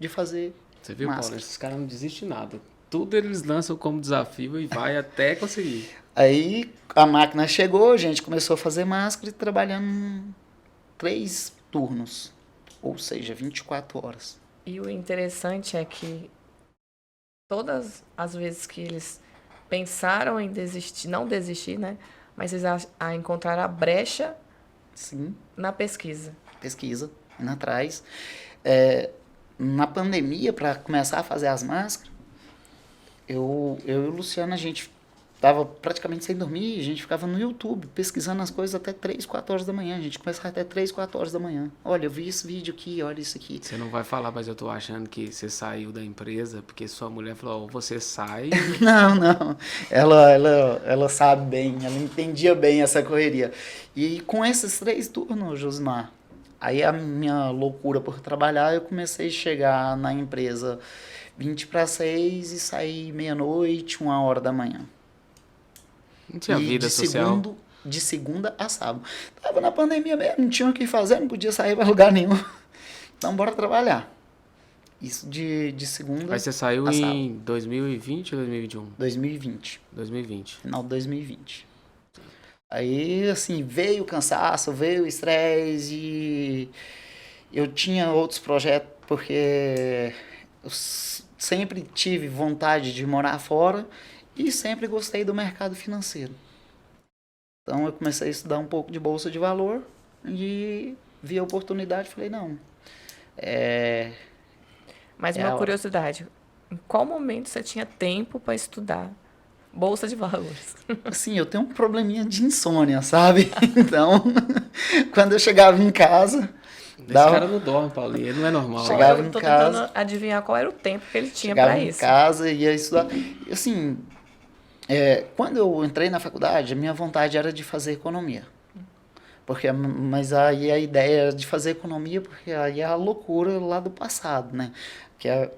de fazer Você viu, máscara. Paulo? Esses caras não desistem de nada. Tudo eles lançam como desafio e vai até conseguir. Aí a máquina chegou, a gente começou a fazer máscara e trabalhando em 3 turnos, ou seja, 24 horas. E o interessante é que todas as vezes que eles pensaram em desistir, não desistir, né? Mas eles encontraram a brecha Sim, na pesquisa. pesquisa, indo atrás. Na pandemia, para começar a fazer as máscaras, eu e o Luciano, a gente tava praticamente sem dormir, a gente ficava no YouTube pesquisando as coisas até 3, 4 horas da manhã. A gente começava até 3, 4 horas da manhã. Olha, eu vi esse vídeo aqui, olha isso aqui. Você não vai falar, mas eu tô achando que você saiu da empresa porque sua mulher falou, ó, você sai. Não. Ela sabe bem, ela entendia bem essa correria. E com esses 3 turnos, Josimar, aí a minha loucura por trabalhar, eu comecei a chegar na empresa 20 para 6 e sair meia-noite, 1 hora da manhã. Não tinha E vida social. de segunda a sábado. Tava na pandemia mesmo, não tinha o que fazer, não podia sair para lugar nenhum. Então bora trabalhar. Isso de segunda Aí você saiu a sábado. em 2020 ou 2021? 2020. 2020. Final de 2020. Aí, assim, veio o cansaço, veio o estresse e eu tinha outros projetos porque eu sempre tive vontade de morar fora e sempre gostei do mercado financeiro. Então eu comecei a estudar um pouco de bolsa de valor e vi a oportunidade e falei, não, Mas É a uma hora. curiosidade, em qual momento você tinha tempo para estudar Bolsa de Valores? assim, eu tenho um probleminha de insônia, sabe? Então, quando eu chegava em casa, Esse dava, cara não dorme, Paulinho. Ele não é normal. Chegava Eu em tô casa- tentando adivinhar qual era o tempo que ele tinha chegava para em isso. casa e ia estudar. E, assim, quando eu entrei na faculdade, a minha vontade era de fazer economia. Mas aí a ideia era de fazer economia, porque aí é a loucura lá do passado, né?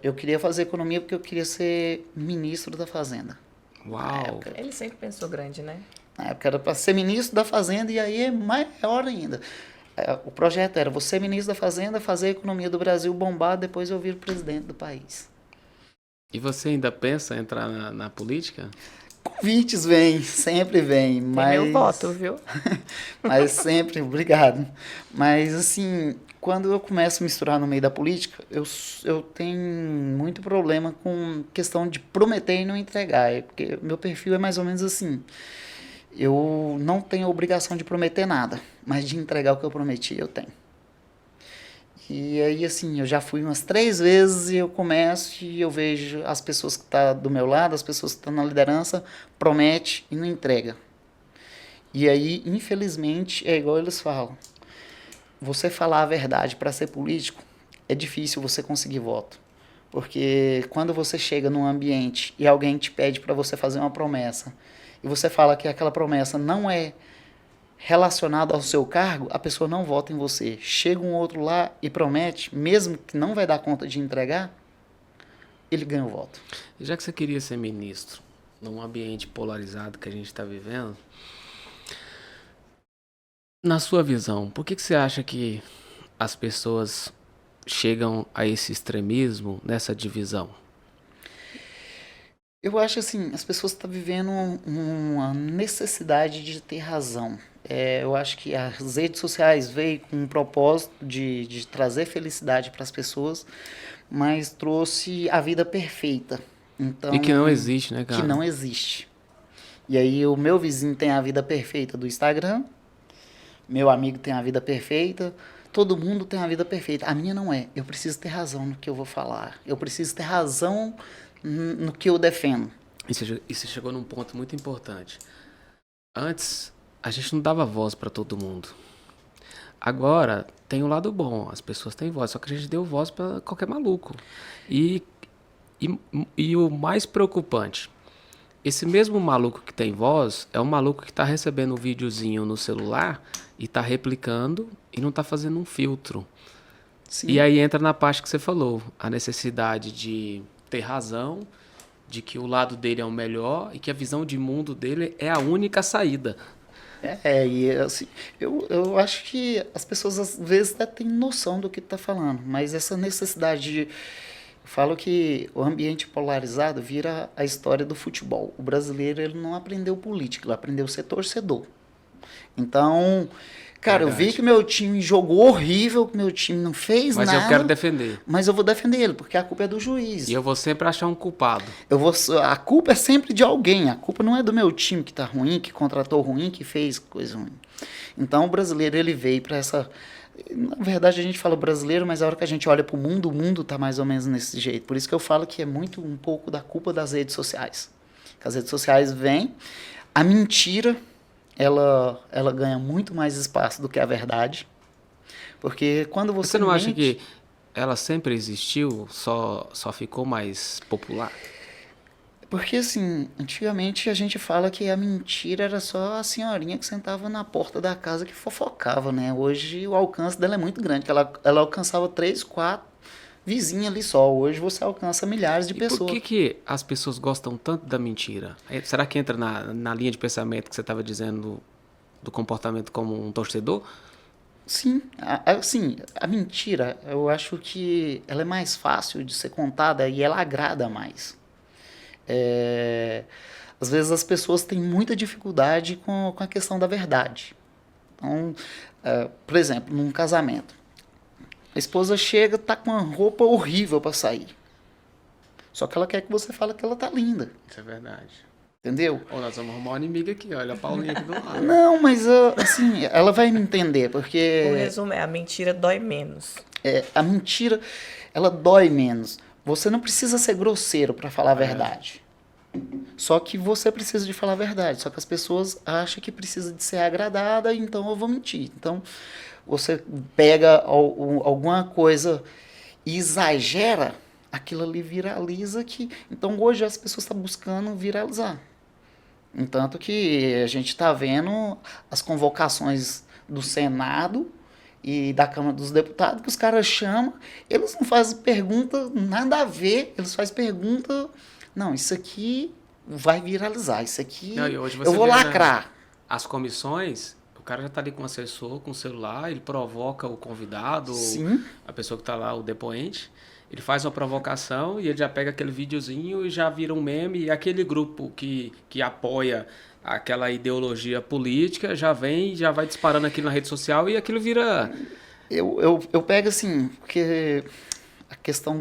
Eu queria fazer economia porque eu queria ser ministro da Fazenda. Uau. Ele sempre pensou grande, né? Na época era para ser ministro da Fazenda e aí é maior ainda. O projeto era você ministro da Fazenda, fazer a economia do Brasil bombar, depois eu vir presidente do país. E você ainda pensa em entrar na política? Convites vêm, sempre vêm, Tem mas... meu voto, viu? Mas sempre, obrigado. Mas, assim, quando eu começo a misturar no meio da política, eu tenho muito problema com questão de prometer e não entregar. Porque meu perfil é mais ou menos assim. Eu não tenho obrigação de prometer nada, mas de entregar o que eu prometi, eu tenho. E aí, assim, eu já fui umas 3 vezes e eu começo e eu vejo as pessoas que estão do meu lado, as pessoas que estão na liderança, promete e não entrega. E aí, infelizmente, é igual eles falam. Você falar a verdade para ser político, é difícil você conseguir voto. Porque quando você chega num ambiente e alguém te pede para você fazer uma promessa, e você fala que aquela promessa não é relacionada ao seu cargo, a pessoa não vota em você. Chega um outro lá e promete, mesmo que não vai dar conta de entregar, ele ganha o voto. Já que você queria ser ministro, num ambiente polarizado que a gente está vivendo, na sua visão, por que você acha que as pessoas chegam a esse extremismo, nessa divisão? Eu acho assim, as pessoas estão vivendo uma necessidade de ter razão. Eu acho que as redes sociais veio com um propósito de trazer felicidade para as pessoas, mas trouxe a vida perfeita. Então, E que não existe, né, cara? que não existe. E aí o meu vizinho tem a vida perfeita do Instagram, meu amigo tem a vida perfeita, todo mundo tem a vida perfeita. A minha não é. Eu preciso ter razão no que eu vou falar. Eu preciso ter razão no que eu defendo. E você chegou num ponto muito importante. Antes, a gente não dava voz para todo mundo. Agora, tem o lado bom. As pessoas têm voz, só que a gente deu voz para qualquer maluco. E o mais preocupante, esse mesmo maluco que tem voz é um maluco que está recebendo um videozinho no celular e está replicando e não está fazendo um filtro. Sim. E aí entra na parte que você falou, a necessidade de ter razão, de que o lado dele é o melhor e que a visão de mundo dele é a única saída. E assim, eu acho que as pessoas às vezes até têm noção do que tá falando, mas essa necessidade de. Eu falo que o ambiente polarizado vira a história do futebol. O brasileiro ele não aprendeu política, ele aprendeu a ser torcedor. Então, cara, eu vi Verdade. que meu time jogou horrível, que meu time não fez Mas nada. eu quero defender. Mas eu vou defender ele, porque a culpa é do juiz. E eu vou sempre achar um culpado. A culpa é sempre de alguém. A culpa não é do meu time que tá ruim, que contratou ruim, que fez coisa ruim. Então o brasileiro ele veio para essa. Na verdade a gente fala brasileiro, mas a hora que a gente olha para o mundo tá mais ou menos nesse jeito. Por isso que eu falo que é muito um pouco da culpa das redes sociais. Que as redes sociais vêm, a mentira ela ganha muito mais espaço do que a verdade. Porque quando Mas você você não acha mente, que ela sempre existiu, só ficou mais popular? porque assim, antigamente a gente fala que a mentira era só a senhorinha que sentava na porta da casa que fofocava, né? Hoje o alcance dela é muito grande, que ela alcançava 3, 4 vizinhas ali só. Hoje você alcança milhares de E por pessoas. que as pessoas gostam tanto da mentira? Será que entra na linha de pensamento que você estava dizendo do comportamento como um torcedor? Sim, assim, a mentira, eu acho que ela é mais fácil de ser contada e ela agrada mais. Às vezes as pessoas têm muita dificuldade com a questão da verdade. Então, por exemplo, num casamento, a esposa chega, tá com uma roupa horrível para sair. Só que ela quer que você fale que ela tá linda, Isso é verdade. entendeu? Ou nós vamos arrumar uma inimiga aqui, olha a Paulinha aqui do lado. Não, mas assim, ela vai me entender, porque O resumo é, a mentira dói menos. a mentira, ela dói menos. Você não precisa ser grosseiro para falar a verdade. Só que você precisa de falar a verdade. Só que as pessoas acham que precisa de ser agradada, então eu vou mentir. Então, você pega alguma coisa e exagera, aquilo ali viraliza que. Então hoje as pessoas estão buscando viralizar. Entanto que a gente está vendo as convocações do Senado e da Câmara dos Deputados, que os caras chamam, eles não fazem pergunta nada a ver, eles fazem pergunta, não, isso aqui vai viralizar, isso aqui Não, e hoje você eu vou vê, né, lacrar. as comissões, o cara já tá ali com o assessor, com o celular, ele provoca o convidado, ou Sim. a pessoa que tá lá, o depoente, ele faz uma provocação e ele já pega aquele videozinho e já vira um meme, e aquele grupo que apoia aquela ideologia política já vem, já vai disparando aquilo na rede social e aquilo vira... Eu pego assim, porque a questão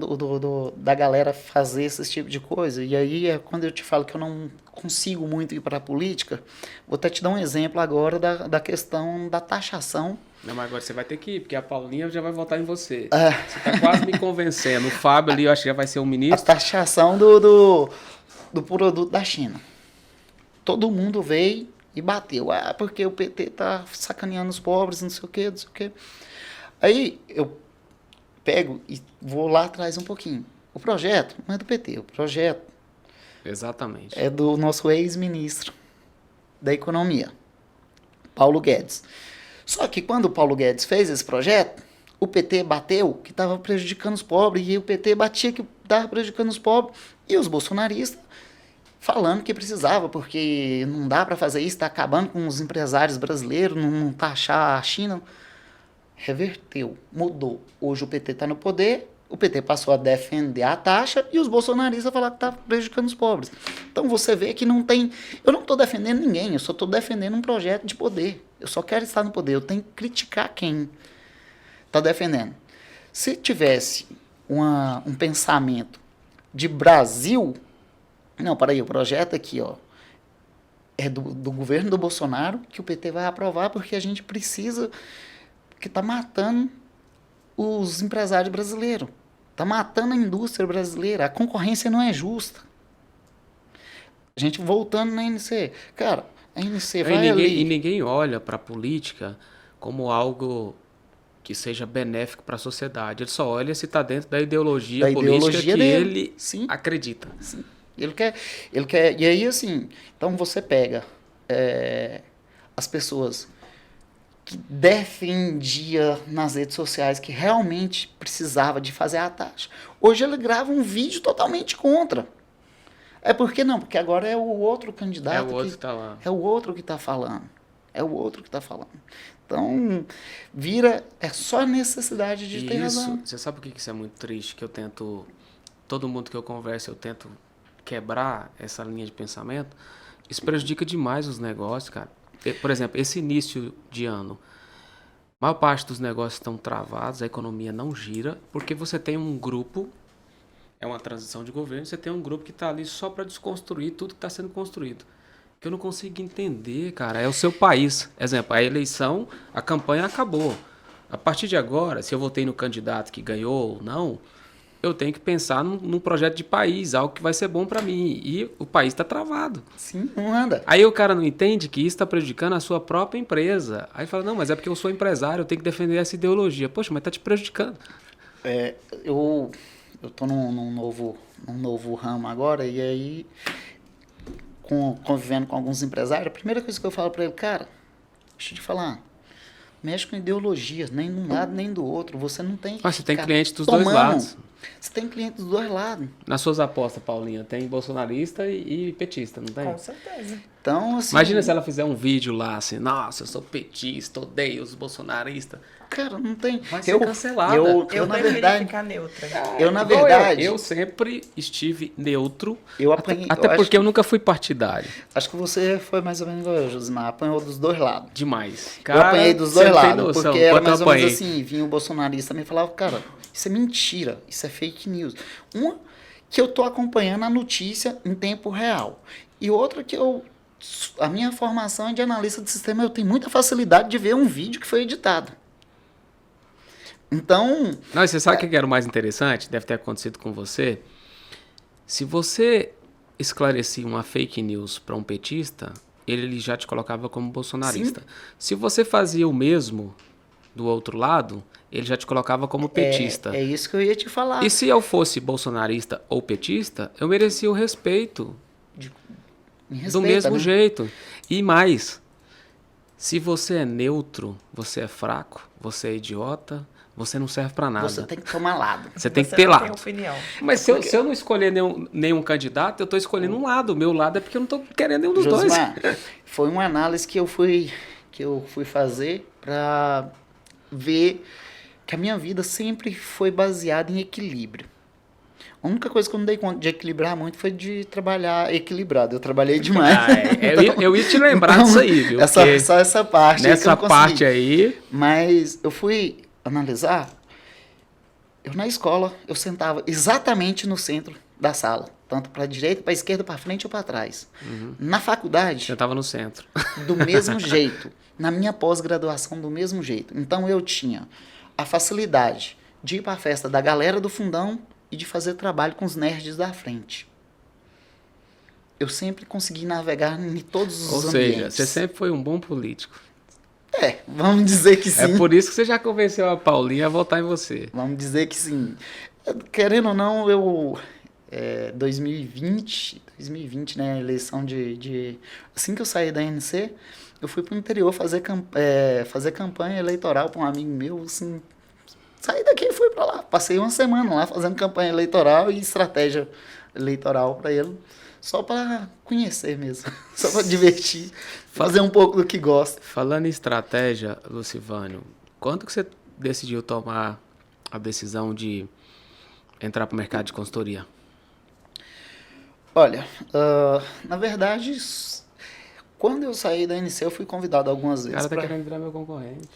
da galera fazer esse tipo de coisa, e aí é quando eu te falo que eu não consigo muito ir para a política, vou até te dar um exemplo agora da questão da taxação. Não, mas agora você vai ter que ir, porque a Paulinha já vai votar em você. Você tá quase me convencendo. O Fábio ali, eu acho que já vai ser o A ministro. taxação do produto da China. Todo mundo veio e bateu. Porque o PT tá sacaneando os pobres, não sei o quê, não sei o quê. Aí eu pego e vou lá atrás um pouquinho. O projeto não é do PT, o projeto Exatamente. é do nosso ex-ministro da Economia, Paulo Guedes. Só que quando o Paulo Guedes fez esse projeto, o PT bateu que estava prejudicando os pobres, e o PT batia que estava prejudicando os pobres, e os bolsonaristas falando que precisava, porque não dá para fazer isso, está acabando com os empresários brasileiros, não taxar a China. Reverteu, mudou. Hoje o PT está no poder, o PT passou a defender a taxa e os bolsonaristas falaram que está prejudicando os pobres. Então você vê que não tem... Eu não estou defendendo ninguém, eu só estou defendendo um projeto de poder. Eu só quero estar no poder, eu tenho que criticar quem está defendendo. Se tivesse um pensamento de Brasil... Não, peraí, o projeto aqui, ó, é do governo do Bolsonaro, que o PT vai aprovar, porque a gente precisa... Porque está matando os empresários brasileiros. Está matando a indústria brasileira. A concorrência não é justa. A gente voltando na NC. Cara, a NC vai ali... E ninguém olha para a política como algo que seja benéfico para a sociedade. Ele só olha se está dentro da ideologia política que dele. ele Sim. acredita. Sim. Ele quer... E aí, assim... Então, você pega as pessoas... que defendia nas redes sociais que realmente precisava de fazer a taxa. Hoje ele grava um vídeo totalmente contra. É porque não? Porque agora é o outro candidato. É o outro que tá lá. É o outro que está falando. É o outro que está falando. Então, é só necessidade de ter razão. Você sabe por que isso é muito triste? Que eu tento, todo mundo que eu converso, eu tento quebrar essa linha de pensamento. Isso prejudica demais os negócios, cara. Por exemplo, esse início de ano, a maior parte dos negócios estão travados, a economia não gira, porque você tem um grupo, é uma transição de governo, você tem um grupo que está ali só para desconstruir tudo que está sendo construído. Que eu não consigo entender, cara, é o seu país. Exemplo, a eleição, a campanha acabou. A partir de agora, se eu votei no candidato que ganhou ou não, eu tenho que pensar num projeto de país, algo que vai ser bom para mim. E o país está travado. Sim, não anda. Aí o cara não entende que isso está prejudicando a sua própria empresa. Aí fala, não, mas é porque eu sou empresário, eu tenho que defender essa ideologia. Poxa, mas está te prejudicando. Eu tô num novo ramo agora, e aí, convivendo com alguns empresários, a primeira coisa que eu falo para ele, cara, deixa eu te falar, mexe com ideologia, nem de um lado nem do outro. Você não tem que Mas você tem ficar cliente dos dois lados. Você tem cliente dos dois lados. Nas suas apostas, Paulinha, tem bolsonarista e petista, não tem? Com certeza. Então, assim, Imagina se ela fizer um vídeo lá assim, nossa, eu sou petista, odeio os bolsonaristas. cara, não tem. Vai ser cancelada. Eu, Eu na preferi verdade, ficar neutra. eu, na Igual verdade, eu sempre estive neutro, eu apanhei. até eu porque eu nunca fui partidário. acho que você foi mais ou menos igual eu, Josimar. Apanhou dos dois lados. Demais. Eu apanhei dos dois você não tem lados, noção, porque era quanto eu mais ou menos apanhei. assim, vinha o bolsonarista também e falava, cara, isso é mentira, isso é fake news. Uma, que eu tô acompanhando a notícia em tempo real. E outra que a minha formação é de analista de sistema, eu tenho muita facilidade de ver um vídeo que foi editado. Então, Não, e você sabe o que era o mais interessante? Deve ter acontecido com você. Se você esclarecia uma fake news para um petista, ele já te colocava como bolsonarista. Sim. Se você fazia o mesmo do outro lado, ele já te colocava como petista. é isso que eu ia te falar. E se eu fosse bolsonarista ou petista, eu merecia o respeito Me do respeita, mesmo né? jeito. E mais, se você é neutro, você é fraco, você é idiota, você não serve pra nada. Você tem que tomar lado. Você tem que Você ter não tem lado. opinião. Mas se eu não escolher nenhum candidato, eu tô escolhendo um lado. O meu lado é porque eu não tô querendo nenhum dos dois. Josimar, foi uma análise que eu fui fazer para ver que a minha vida sempre foi baseada em equilíbrio. A única coisa que eu não dei conta de equilibrar muito foi de trabalhar equilibrado. Eu trabalhei demais. Eu ia te lembrar disso aí, viu? Porque Só essa parte. aí que eu nessa não consegui. parte aí, Mas eu fui analisar. Eu na escola, eu sentava exatamente no centro da sala. Tanto para a direita, para a esquerda, para frente ou para trás. Na faculdade, eu tava no centro. do mesmo jeito. Na minha pós-graduação, do mesmo jeito. Então eu tinha a facilidade de ir para a festa da galera do fundão e de fazer trabalho com os nerds da frente. Eu sempre consegui navegar em todos os Ou seja, ambientes. você sempre foi um bom político. Vamos dizer que sim. É por isso que você já convenceu a Paulinha a votar em você. Vamos dizer que sim. Querendo ou não, 2020, né, eleição assim que eu saí da ANC, eu fui pro interior fazer campanha eleitoral para um amigo meu, assim, saí daqui e fui para lá. Passei uma semana lá fazendo campanha eleitoral e estratégia eleitoral para ele, só para conhecer mesmo, só para divertir, fazer um pouco do que gosta. Falando em estratégia, Lucivânio, quando que você decidiu tomar a decisão de entrar para o mercado de consultoria? Olha, na verdade, quando eu saí da ANC, eu fui convidado algumas O vezes. cara tá querendo virar meu concorrente.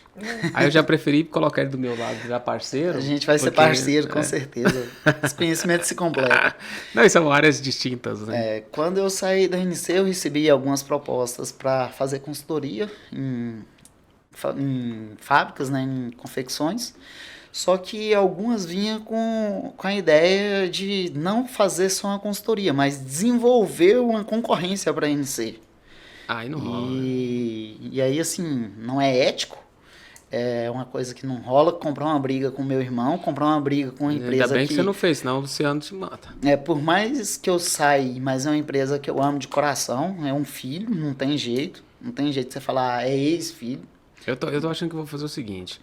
Aí eu já preferi colocar ele do meu lado, virar parceiro. A gente vai ser porque, parceiro, com certeza. Esse conhecimento se completa. Não, e são áreas distintas, né? Quando eu saí da ANC, eu recebi algumas propostas para fazer consultoria em fábricas, né, em confecções. Só que algumas vinham com a ideia de não fazer só uma consultoria, mas desenvolver uma concorrência para a ANC. Aí não rola. E aí, assim, não é ético. É uma coisa que não rola. Comprar uma briga com meu irmão, comprar uma briga com uma empresa Ainda bem que você não fez, senão o Luciano te mata. Por mais que eu saia, mas é uma empresa que eu amo de coração, é um filho, não tem jeito. Não tem jeito de você falar, é ex-filho. Eu tô achando que eu vou fazer o seguinte.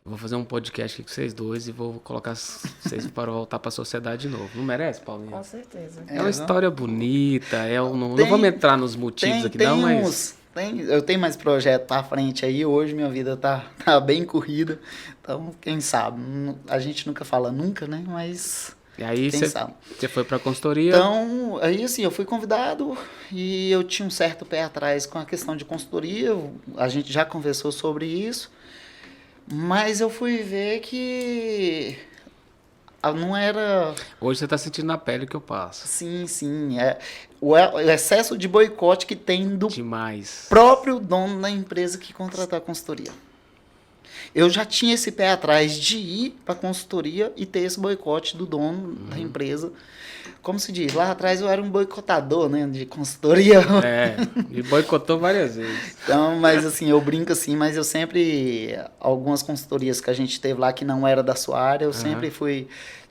Eu vou fazer um podcast aqui com vocês dois e vou colocar vocês para voltar para a sociedade de novo. Não merece, Paulinho? Com certeza. É uma história bonita. Não Tem- vamos entrar nos motivos aqui, não, mas... Eu tenho mais projeto pra frente aí. Hoje minha vida tá bem corrida. Então, quem sabe? A gente nunca fala nunca, né? Mas E aí quem sabe? você foi pra consultoria. Então, aí assim, eu fui convidado e eu tinha um certo pé atrás com a questão de consultoria. A gente já conversou sobre isso. Mas eu fui ver que não era. Hoje você tá sentindo na pele o que eu passo. Sim. O excesso de boicote que tem do Demais. próprio dono da empresa que contratar a consultoria. Eu já tinha esse pé atrás de ir para a consultoria e ter esse boicote do dono da empresa. Como se diz, lá atrás eu era um boicotador, né, de consultoria. Me boicotou várias vezes. Então, mas assim, eu brinco assim, mas eu sempre, algumas consultorias que a gente teve lá que não era da sua área, eu sempre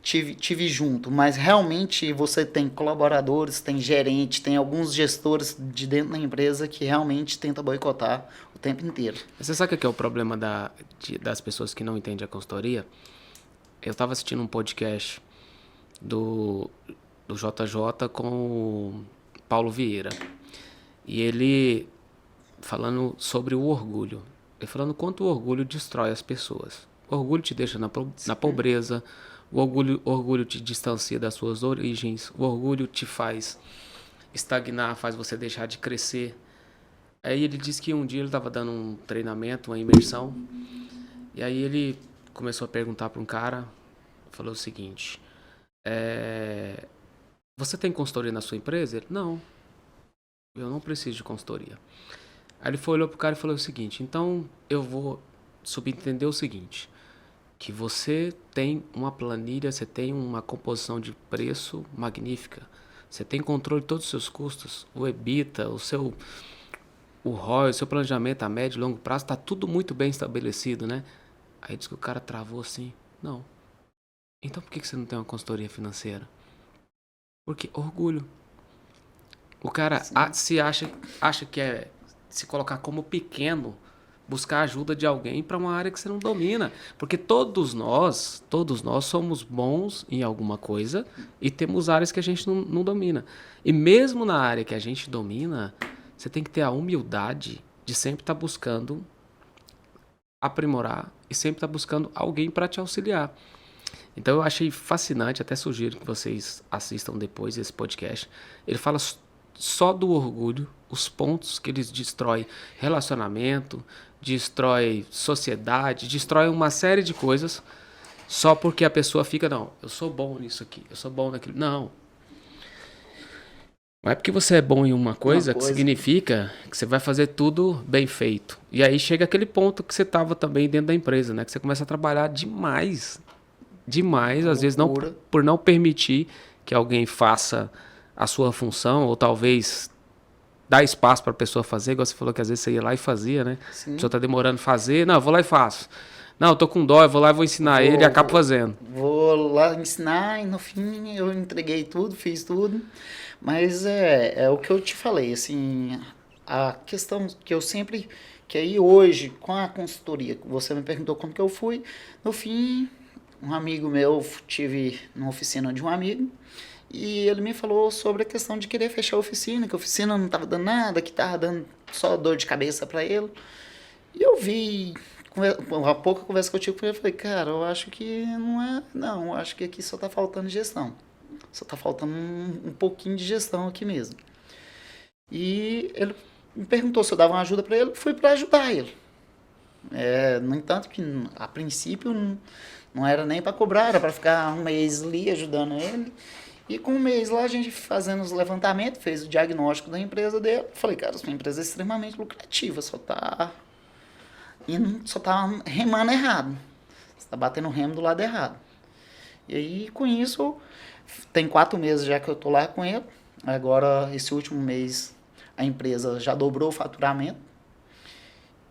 tive junto, mas realmente você tem colaboradores, tem gerente, tem alguns gestores de dentro da empresa que realmente tenta boicotar o tempo inteiro. Você sabe o que é o problema das pessoas que não entendem a consultoria? Eu estava assistindo um podcast do JJ com o Paulo Vieira. E ele falando sobre o orgulho. Ele falando quanto o orgulho destrói as pessoas. O orgulho te deixa na pobreza. O orgulho te distancia das suas origens. O orgulho te faz estagnar, faz você deixar de crescer. Aí ele disse que um dia ele estava dando um treinamento, uma imersão. E aí ele começou a perguntar para um cara. Falou o seguinte... Você tem consultoria na sua empresa? Ele, não. Eu não preciso de consultoria. Aí ele olhou pro cara e falou o seguinte, então eu vou subentender o seguinte, que você tem uma planilha, você tem uma composição de preço magnífica, você tem controle de todos os seus custos, o EBITDA, o ROI, o seu planejamento a médio e longo prazo, está tudo muito bem estabelecido, né? Aí diz que o cara travou assim, não. Então por que você não tem uma consultoria financeira? Porque orgulho. O cara se acha que é se colocar como pequeno, buscar ajuda de alguém para uma área que você não domina. Porque todos nós somos bons em alguma coisa e temos áreas que a gente não domina. E mesmo na área que a gente domina, você tem que ter a humildade de sempre estar buscando aprimorar e sempre estar buscando alguém para te auxiliar. Então eu achei fascinante, até sugiro que vocês assistam depois esse podcast. Ele fala só do orgulho, os pontos que eles destrói relacionamento, destrói sociedade, destrói uma série de coisas só porque a pessoa fica, não, eu sou bom nisso aqui, eu sou bom naquilo. Não é porque você é bom em uma coisa que significa que você vai fazer tudo bem feito. E aí chega aquele ponto que você estava também dentro da empresa, né? Que você começa a trabalhar demais, às vezes não, por não permitir que alguém faça a sua função, ou talvez dar espaço para a pessoa fazer, igual você falou que às vezes você ia lá e fazia, né? Sim. A pessoa está demorando a fazer, não, eu vou lá e faço. Não, eu tô com dó, eu vou lá e vou ensinar ele e acabo fazendo. Vou lá ensinar e no fim eu entreguei tudo, fiz tudo. Mas é o que eu te falei, assim, a questão que eu sempre, que aí hoje, com a consultoria, você me perguntou como que eu fui, no fim, um amigo meu, tive numa oficina de um amigo, e ele me falou sobre a questão de querer fechar a oficina, que a oficina não estava dando nada, que estava dando só dor de cabeça para ele. E eu vi, a pouca conversa que eu tive com ele, eu falei, cara, eu acho que não, eu acho que aqui só está faltando gestão. Só está faltando um pouquinho de gestão aqui mesmo. E ele me perguntou se eu dava uma ajuda para ele, fui para ajudar ele. No entanto, que a princípio não era nem para cobrar, era para ficar um mês ali ajudando ele. E com um mês lá, a gente fazendo os levantamentos, fez o diagnóstico da empresa dele. Falei, cara, sua empresa é extremamente lucrativa, só tá remando errado. Você está batendo o remo do lado errado. E aí, com isso, tem 4 meses já que eu tô lá com ele. Agora, esse último mês, a empresa já dobrou o faturamento.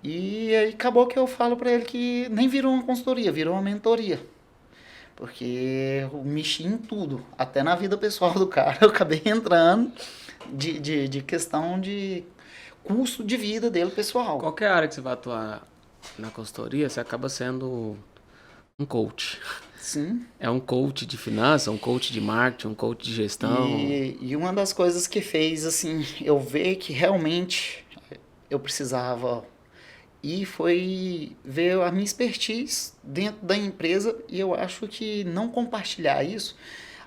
E aí acabou que eu falo para ele que nem virou uma consultoria, virou uma mentoria. Porque eu mexi em tudo, até na vida pessoal do cara. Eu acabei entrando de questão de custo de vida dele pessoal. Qual que é a área que você vai atuar na consultoria, você acaba sendo um coach. Sim. É um coach de finanças, um coach de marketing, um coach de gestão. E uma das coisas que fez, assim, eu ver que realmente eu precisava ir foi ver a minha expertise dentro da empresa e eu acho que não compartilhar isso,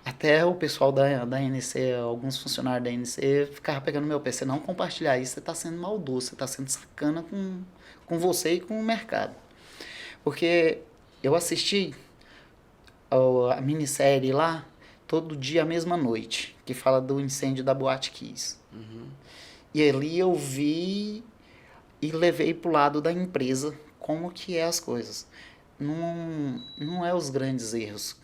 até o pessoal da NC, alguns funcionários da NC ficavam pegando meu pé, você não compartilhar isso, você está sendo maldoso, você está sendo sacana com você e com o mercado. Porque eu assisti a minissérie lá, todo dia à mesma noite, que fala do incêndio da Boate Kiss. E ali eu vi e levei pro lado da empresa como que é as coisas. Não é os grandes erros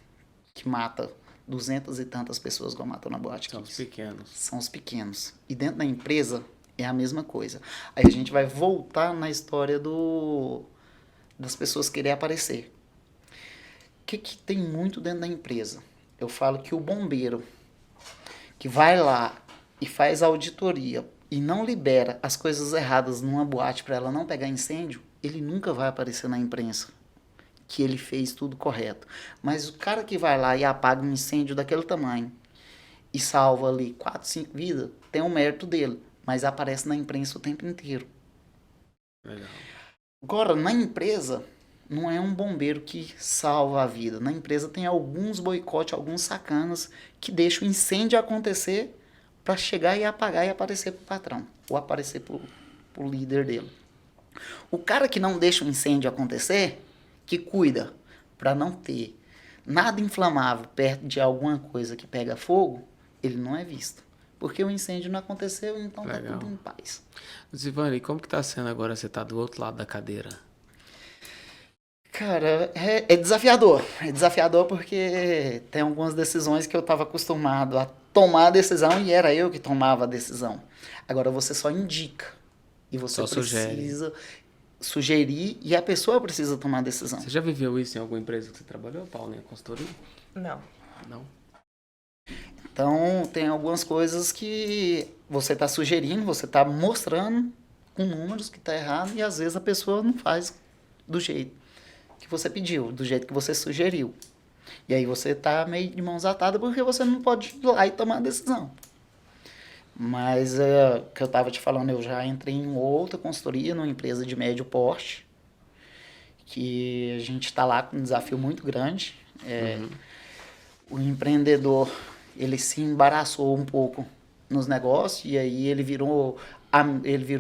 que mata 200 e tantas pessoas igual matou na Boate São os Kiss. pequenos. São os pequenos. E dentro da empresa é a mesma coisa. Aí a gente vai voltar na história das pessoas querer aparecer. O que tem muito dentro da empresa? Eu falo que o bombeiro que vai lá e faz a auditoria e não libera as coisas erradas numa boate para ela não pegar incêndio, ele nunca vai aparecer na imprensa que ele fez tudo correto. Mas o cara que vai lá e apaga um incêndio daquele tamanho e salva ali 4, 5 vidas, tem um mérito dele, mas aparece na imprensa o tempo inteiro. Legal. Agora, na empresa, não é um bombeiro que salva a vida. Na empresa tem alguns boicotes, alguns sacanas que deixam o incêndio acontecer para chegar e apagar e aparecer pro patrão, ou aparecer pro líder dele. O cara que não deixa o incêndio acontecer, que cuida para não ter nada inflamável perto de alguma coisa que pega fogo, ele não é visto. Porque o incêndio não aconteceu, então tá Legal. tudo em paz. Zivane, como que tá sendo agora você tá do outro lado da cadeira? Cara, é desafiador. É desafiador porque tem algumas decisões que eu estava acostumado a tomar a decisão e era eu que tomava a decisão. Agora você só indica. E você Só sugere. precisa sugerir e a pessoa precisa tomar a decisão. Você já viveu isso em alguma empresa que você trabalhou, Paulinha? Consultoria? Não. Não? Então, tem algumas coisas que você está sugerindo, você está mostrando com números que está errado e às vezes a pessoa não faz do jeito que você pediu, do jeito que você sugeriu. E aí você está meio de mãos atadas porque você não pode ir lá e tomar a decisão. Mas, o que eu estava te falando, eu já entrei em outra consultoria, numa empresa de médio porte, que a gente está lá com um desafio muito grande. O empreendedor, ele se embaraçou um pouco nos negócios e aí ele virou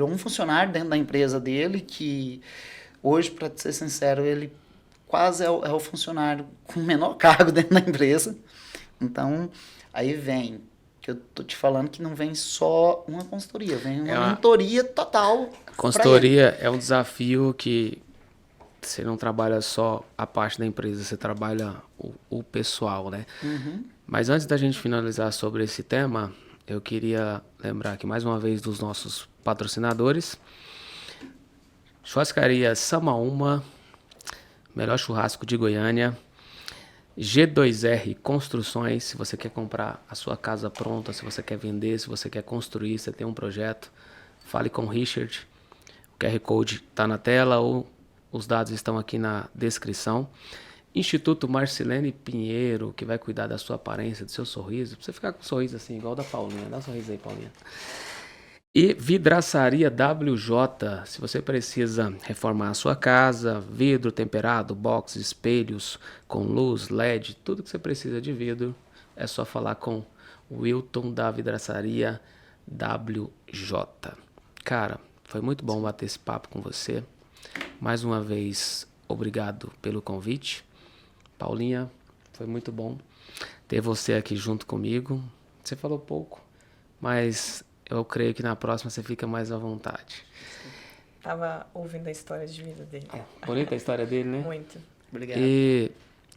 um funcionário dentro da empresa dele que hoje, para ser sincero, ele quase é o funcionário com o menor cargo dentro da empresa. Então, aí vem, que eu tô te falando que não vem só uma consultoria, vem uma mentoria total. Consultoria é um desafio que você não trabalha só a parte da empresa, você trabalha o pessoal, né? Mas antes da gente finalizar sobre esse tema, eu queria lembrar aqui mais uma vez dos nossos patrocinadores. Churrascaria Samaúma, melhor churrasco de Goiânia. G2R Construções, se você quer comprar a sua casa pronta, se você quer vender, se você quer construir, você tem um projeto, fale com o Richard. O QR Code está na tela ou os dados estão aqui na descrição. Instituto Marcilene Pinheiro, que vai cuidar da sua aparência, do seu sorriso, pra você ficar com um sorriso assim, igual o da Paulinha. Dá um sorriso aí, Paulinha. E Vidraçaria WJ, se você precisa reformar a sua casa, vidro temperado, box, espelhos com luz, LED, tudo que você precisa de vidro, é só falar com o Wilton da Vidraçaria WJ. Cara, foi muito bom bater esse papo com você. Mais uma vez, obrigado pelo convite. Paulinha, foi muito bom ter você aqui junto comigo. Você falou pouco, mas eu creio que na próxima você fica mais à vontade. Tava ouvindo a história de vida dele. Bonita a história dele, né? Muito. Obrigado. E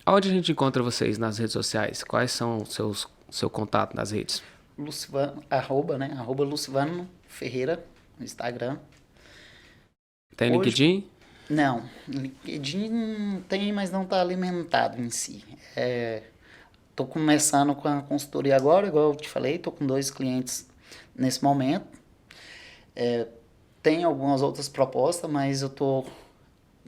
onde a gente encontra vocês nas redes sociais? Quais são seu contato nas redes? Lucivano, arroba Lucivano Ferreira no Instagram. Tem Hoje- LinkedIn? Não, LinkedIn tem, mas não está alimentado em si. Tô começando com a consultoria agora, igual eu te falei, tô com 2 clientes nesse momento. Tem algumas outras propostas, mas eu tô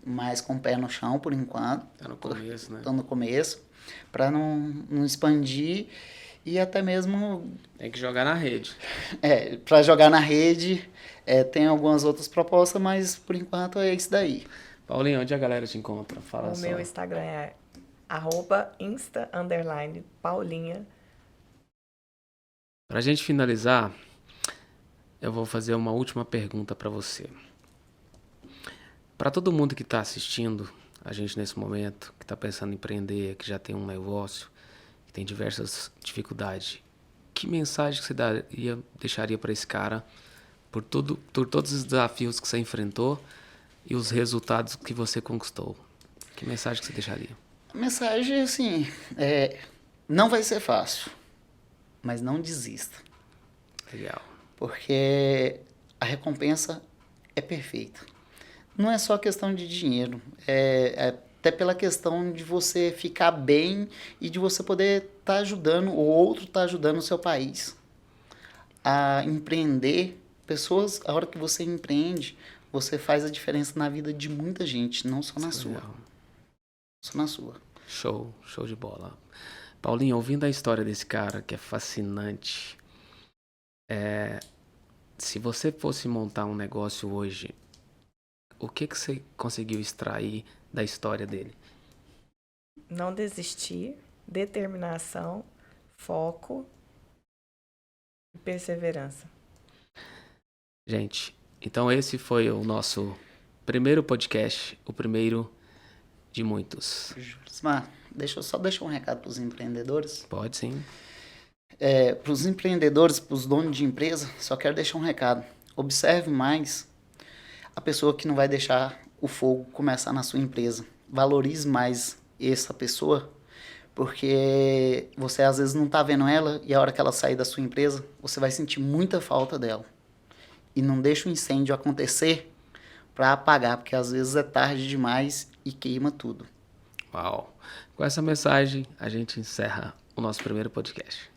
mas com o pé no chão por enquanto. Tá no começo, né? Estou no começo, para não expandir e até mesmo Tem que jogar na rede. para jogar na rede. Tem algumas outras propostas, mas por enquanto é isso daí. Paulinho, onde a galera te encontra? Fala O só. meu Instagram é @insta_paulinha. Pra gente finalizar, eu vou fazer uma última pergunta pra você. Pra todo mundo que tá assistindo a gente nesse momento, que tá pensando em empreender, que já tem um negócio, que tem diversas dificuldades, que mensagem que você deixaria pra esse cara por todos os desafios que você enfrentou e os resultados que você conquistou? Que mensagem que você deixaria? A mensagem, assim, não vai ser fácil, mas não desista, Legal. porque a recompensa é perfeita. Não é só questão de dinheiro, é até pela questão de você ficar bem e de você poder estar ajudando, o outro tá ajudando o seu país a empreender. Pessoas, a hora que você empreende, você faz a diferença na vida de muita gente, não só na sua. Legal. Só na sua. Show de bola. Paulinho, ouvindo a história desse cara, que é fascinante, se você fosse montar um negócio hoje, o que você conseguiu extrair da história dele? Não desistir, determinação, foco e perseverança. Gente, então esse foi o nosso primeiro podcast, o primeiro de muitos. Josimar, deixa um recado para os empreendedores. Pode sim. Para os empreendedores, para os donos de empresa, só quero deixar um recado. Observe mais a pessoa que não vai deixar o fogo começar na sua empresa. Valorize mais essa pessoa, porque você às vezes não está vendo ela e a hora que ela sair da sua empresa, você vai sentir muita falta dela. E não deixa o incêndio acontecer para apagar, porque às vezes é tarde demais e queima tudo. Uau! Com essa mensagem, a gente encerra o nosso primeiro podcast.